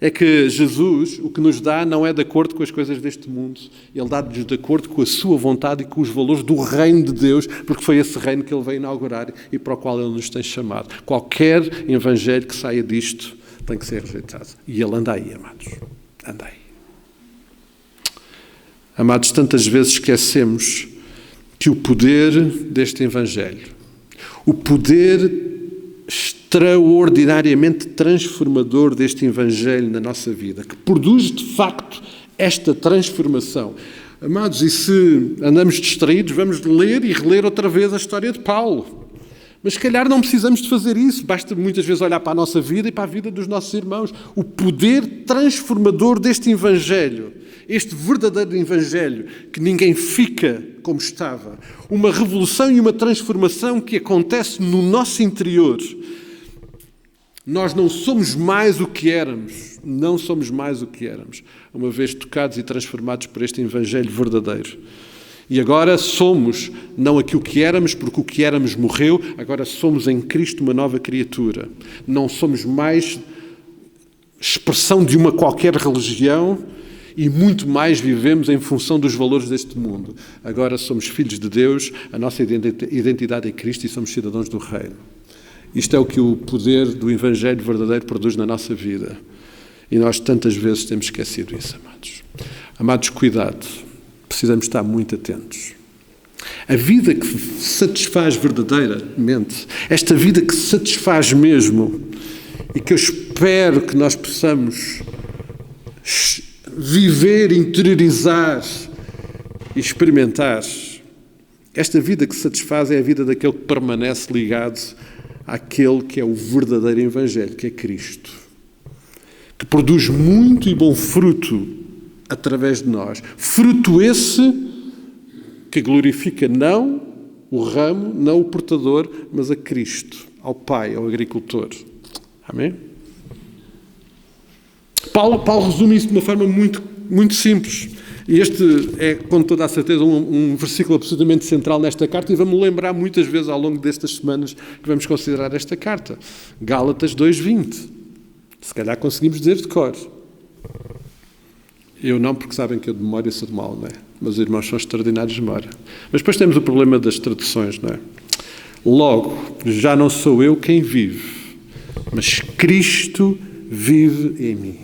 É que Jesus, o que nos dá, não é de acordo com as coisas deste mundo. Ele dá-nos de acordo com a sua vontade e com os valores do reino de Deus, porque foi esse reino que Ele veio inaugurar e para o qual Ele nos tem chamado. Qualquer evangelho que saia disto tem que ser rejeitado. E Ele anda aí, amados. Anda aí. Amados, tantas vezes esquecemos que o poder deste evangelho, o poder extraordinariamente transformador deste Evangelho na nossa vida, que produz de facto esta transformação. Amados, e se andamos distraídos, vamos ler e reler outra vez a história de Paulo. Mas se calhar não precisamos de fazer isso, basta muitas vezes olhar para a nossa vida e para a vida dos nossos irmãos. O poder transformador deste Evangelho, este verdadeiro Evangelho, que ninguém fica como estava. Uma revolução e uma transformação que acontece no nosso interior. Nós não somos mais o que éramos, não somos mais o que éramos, uma vez tocados e transformados por este Evangelho verdadeiro. E agora somos não aquilo que éramos, porque o que éramos morreu, agora somos em Cristo uma nova criatura. Não somos mais expressão de uma qualquer religião e muito mais vivemos em função dos valores deste mundo. Agora somos filhos de Deus, a nossa identidade é Cristo e somos cidadãos do Reino. Isto é o que o poder do Evangelho verdadeiro produz na nossa vida. E nós tantas vezes temos esquecido isso, amados. Amados, cuidado. Precisamos estar muito atentos. A vida que satisfaz verdadeiramente, esta vida que satisfaz mesmo, e que eu espero que nós possamos viver, interiorizar e experimentar, esta vida que satisfaz é a vida daquele que permanece ligado àquele que é o verdadeiro Evangelho, que é Cristo, que produz muito e bom fruto através de nós. Fruto esse que glorifica não o ramo, não o portador, mas a Cristo, ao Pai, ao agricultor. Amém? Paulo resume isso de uma forma muito, muito simples. E este é, com toda a certeza, um versículo absolutamente central nesta carta e vamos lembrar muitas vezes ao longo destas semanas que vamos considerar esta carta. Gálatas 2:20. Se calhar conseguimos dizer de cor. Eu não, porque sabem que eu de memória sou de mal, não é? Mas os irmãos são extraordinários de memória. Mas depois temos o problema das traduções, não é? Logo, já não sou eu quem vive, mas Cristo vive em mim.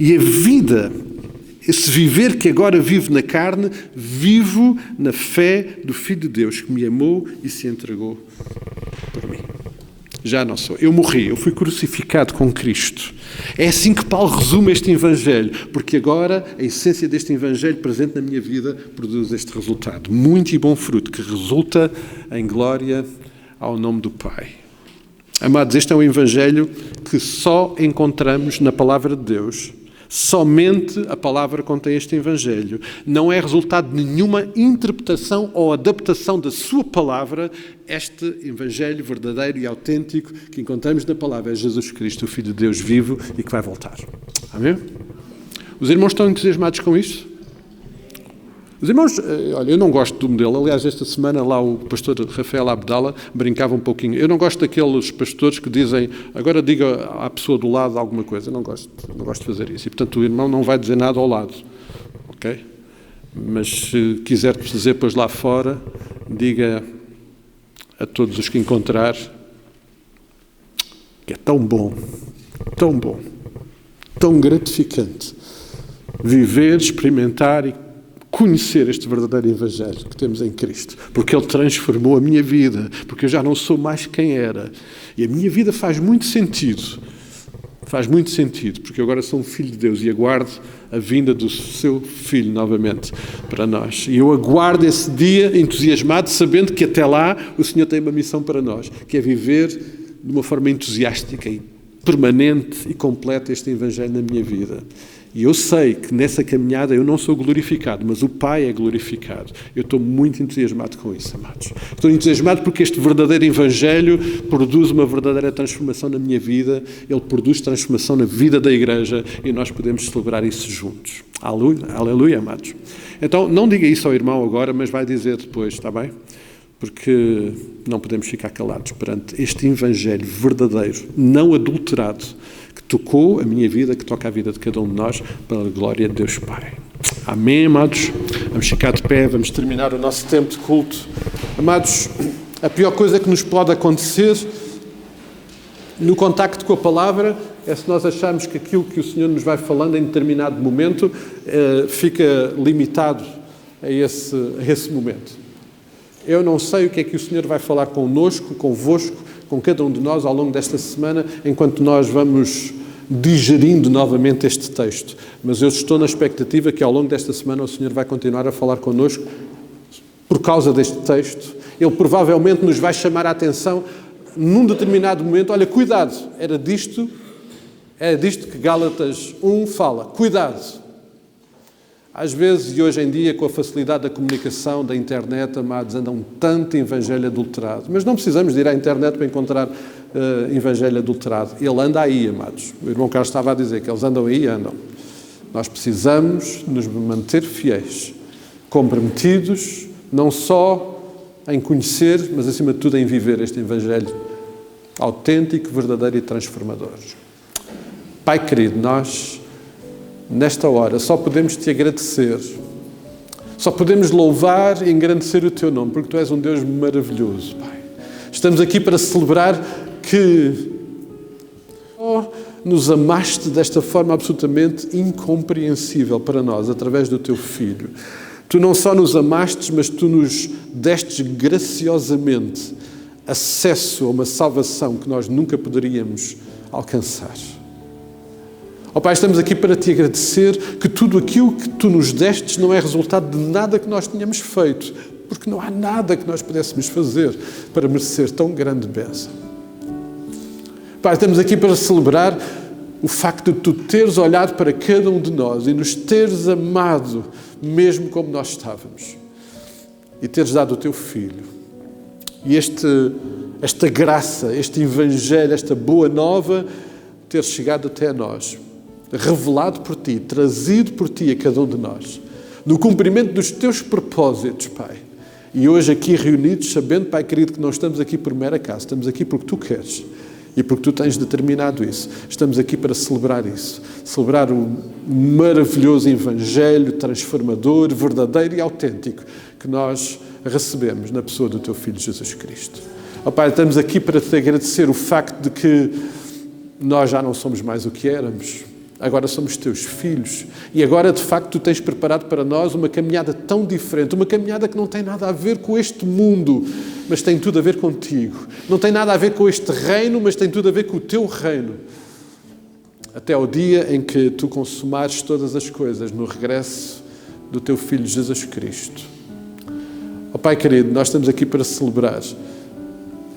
E a vida, esse viver que agora vivo na carne, vivo na fé do Filho de Deus que me amou e se entregou por mim. Já não sou. Eu morri, eu fui crucificado com Cristo. É assim que Paulo resume este Evangelho, porque agora a essência deste Evangelho presente na minha vida produz este resultado. Muito e bom fruto, que resulta em glória ao nome do Pai. Amados, este é um Evangelho que só encontramos na Palavra de Deus. Somente a palavra contém este Evangelho. Não é resultado de nenhuma interpretação ou adaptação da sua palavra. Este Evangelho verdadeiro e autêntico que encontramos na palavra é Jesus Cristo, o Filho de Deus vivo e que vai voltar. Amém? Os irmãos estão entusiasmados com isto? Os irmãos, olha, eu não gosto do modelo. Aliás, esta semana lá o pastor Rafael Abdala brincava um pouquinho. Eu não gosto daqueles pastores que dizem, agora diga à pessoa do lado alguma coisa. Eu não gosto de fazer isso. E, portanto, o irmão não vai dizer nada ao lado. Ok? Mas se quiser dizer depois lá fora, diga a todos os que encontrar que é tão bom, tão gratificante viver, experimentar e conhecer este verdadeiro Evangelho que temos em Cristo, porque Ele transformou a minha vida, porque eu já não sou mais quem era, e a minha vida faz muito sentido, porque eu agora sou um filho de Deus e aguardo a vinda do seu Filho novamente para nós. E eu aguardo esse dia entusiasmado, sabendo que até lá o Senhor tem uma missão para nós, que é viver de uma forma entusiástica e permanente e completa este Evangelho na minha vida. E eu sei que nessa caminhada eu não sou glorificado, mas o Pai é glorificado. Eu estou muito entusiasmado com isso, amados. Estou entusiasmado porque este verdadeiro Evangelho produz uma verdadeira transformação na minha vida, ele produz transformação na vida da Igreja e nós podemos celebrar isso juntos. Aleluia, aleluia, amados. Então, não diga isso ao irmão agora, mas vai dizer depois, está bem? Porque não podemos ficar calados perante este Evangelho verdadeiro, não adulterado, que tocou a minha vida, que toca a vida de cada um de nós, para a glória de Deus Pai. Amém, amados? Vamos ficar de pé, vamos terminar o nosso tempo de culto. Amados, a pior coisa que nos pode acontecer no contacto com a palavra é se nós acharmos que aquilo que o Senhor nos vai falando em determinado momento fica limitado a esse momento. Eu não sei o que é que o Senhor vai falar connosco, convosco, com cada um de nós ao longo desta semana, enquanto nós vamos digerindo novamente este texto. Mas eu estou na expectativa que ao longo desta semana o Senhor vai continuar a falar connosco por causa deste texto. Ele provavelmente nos vai chamar a atenção num determinado momento. Olha, cuidado, era disto que Gálatas 1 fala. Cuidado. Às vezes, e hoje em dia, com a facilidade da comunicação, da internet, amados, andam tanto evangelho adulterado. Mas não precisamos de ir à internet para encontrar evangelho adulterado. Ele anda aí, amados. O irmão Carlos estava a dizer que eles andam aí e andam. Nós precisamos nos manter fiéis, comprometidos, não só em conhecer, mas acima de tudo em viver este evangelho autêntico, verdadeiro e transformador. Pai querido, nós nesta hora só podemos te agradecer, só podemos louvar e engrandecer o teu nome, porque tu és um Deus maravilhoso, Pai. Estamos aqui para celebrar que nos amaste desta forma absolutamente incompreensível para nós, através do teu Filho. Tu não só nos amaste, mas tu nos destes graciosamente acesso a uma salvação que nós nunca poderíamos alcançar. Ó Pai, estamos aqui para te agradecer que tudo aquilo que tu nos destes não é resultado de nada que nós tenhamos feito, porque não há nada que nós pudéssemos fazer para merecer tão grande bênção. Pai, estamos aqui para celebrar o facto de tu teres olhado para cada um de nós e nos teres amado mesmo como nós estávamos e teres dado o teu Filho. E esta graça, este evangelho, esta boa nova ter chegado até a nós, revelado por ti, trazido por ti a cada um de nós, no cumprimento dos teus propósitos, Pai. E hoje aqui reunidos, sabendo, Pai querido, que não estamos aqui por mero acaso, estamos aqui porque tu queres e porque tu tens determinado isso. Estamos aqui para celebrar isso, celebrar o maravilhoso evangelho transformador, verdadeiro e autêntico que nós recebemos na pessoa do teu Filho Jesus Cristo. Ó Pai, estamos aqui para te agradecer o facto de que nós já não somos mais o que éramos. Agora somos teus filhos e agora de facto tu tens preparado para nós uma caminhada tão diferente, uma caminhada que não tem nada a ver com este mundo, mas tem tudo a ver contigo. Não tem nada a ver com este reino, mas tem tudo a ver com o teu reino. Até ao dia em que tu consumares todas as coisas no regresso do teu Filho Jesus Cristo. Ó Pai querido, nós estamos aqui para celebrar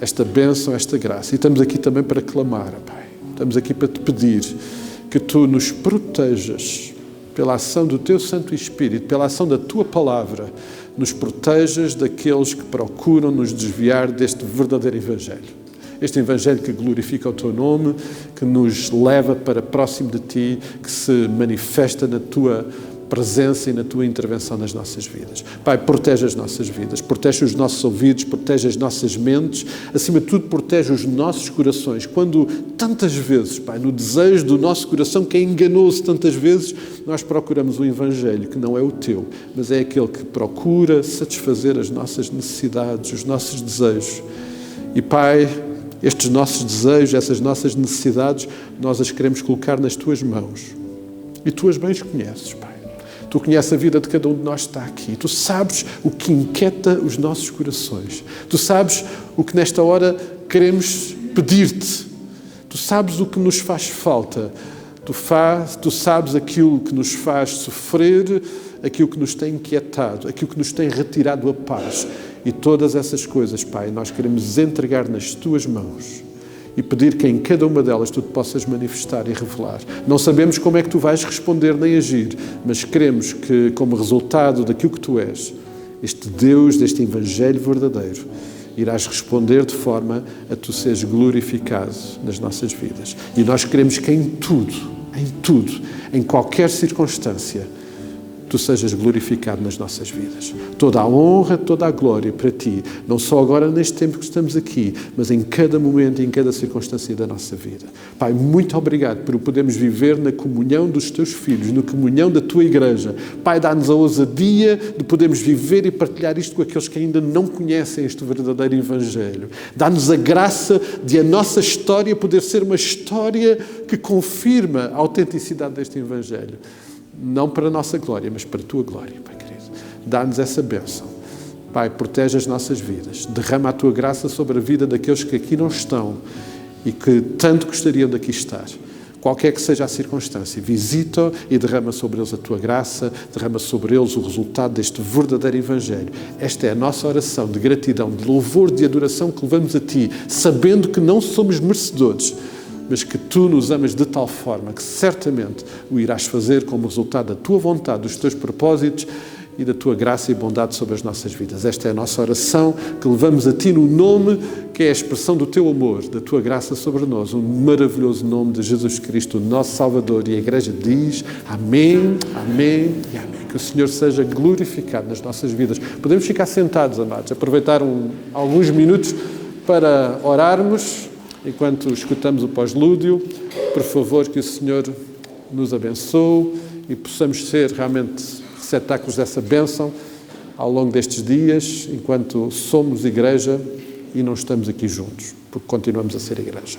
esta bênção, esta graça, e estamos aqui também para clamar, Pai. Estamos aqui para te pedir que tu nos protejas pela ação do teu Santo Espírito, pela ação da tua palavra, nos protejas daqueles que procuram nos desviar deste verdadeiro Evangelho. Este Evangelho que glorifica o teu nome, que nos leva para próximo de ti, que se manifesta na tua presença e na tua intervenção nas nossas vidas. Pai, protege as nossas vidas, protege os nossos ouvidos, protege as nossas mentes, acima de tudo protege os nossos corações. Quando tantas vezes, Pai, no desejo do nosso coração, que é enganoso tantas vezes, nós procuramos um Evangelho que não é o teu, mas é aquele que procura satisfazer as nossas necessidades, os nossos desejos. E Pai, estes nossos desejos, essas nossas necessidades, nós as queremos colocar nas tuas mãos. E tu as bem as conheces, Pai. Tu conheces a vida de cada um de nós que está aqui. Tu sabes o que inquieta os nossos corações. Tu sabes o que nesta hora queremos pedir-te. Tu sabes o que nos faz falta. Tu sabes aquilo que nos faz sofrer, aquilo que nos tem inquietado, aquilo que nos tem retirado a paz. E todas essas coisas, Pai, nós queremos entregar nas tuas mãos. E pedir que em cada uma delas tu te possas manifestar e revelar. Não sabemos como é que tu vais responder nem agir, mas queremos que, como resultado daquilo que tu és, este Deus, deste Evangelho verdadeiro, irás responder de forma a tu seres glorificado nas nossas vidas. E nós queremos que em tudo, em qualquer circunstância, tu sejas glorificado nas nossas vidas. Toda a honra, toda a glória para ti, não só agora neste tempo que estamos aqui, mas em cada momento e em cada circunstância da nossa vida. Pai, muito obrigado por podermos viver na comunhão dos teus filhos, na comunhão da tua igreja. Pai, dá-nos a ousadia de podermos viver e partilhar isto com aqueles que ainda não conhecem este verdadeiro Evangelho. Dá-nos a graça de a nossa história poder ser uma história que confirma a autenticidade deste Evangelho. Não para a nossa glória, mas para a tua glória, Pai querido. Dá-nos essa bênção. Pai, protege as nossas vidas. Derrama a tua graça sobre a vida daqueles que aqui não estão e que tanto gostariam de aqui estar. Qualquer que seja a circunstância, visita e derrama sobre eles a tua graça, derrama sobre eles o resultado deste verdadeiro Evangelho. Esta é a nossa oração de gratidão, de louvor, de adoração que levamos a ti, sabendo que não somos merecedores, mas que tu nos amas de tal forma que certamente o irás fazer como resultado da tua vontade, dos teus propósitos e da tua graça e bondade sobre as nossas vidas. Esta é a nossa oração que levamos a ti no nome que é a expressão do teu amor, da tua graça sobre nós, o maravilhoso nome de Jesus Cristo, o nosso Salvador. E a Igreja diz amém, amém e amém. Que o Senhor seja glorificado nas nossas vidas. Podemos ficar sentados, amados, aproveitar alguns minutos para orarmos. Enquanto escutamos o pós-lúdio, por favor, que o Senhor nos abençoe e possamos ser realmente receptáculos dessa bênção ao longo destes dias, enquanto somos igreja e não estamos aqui juntos, porque continuamos a ser igreja.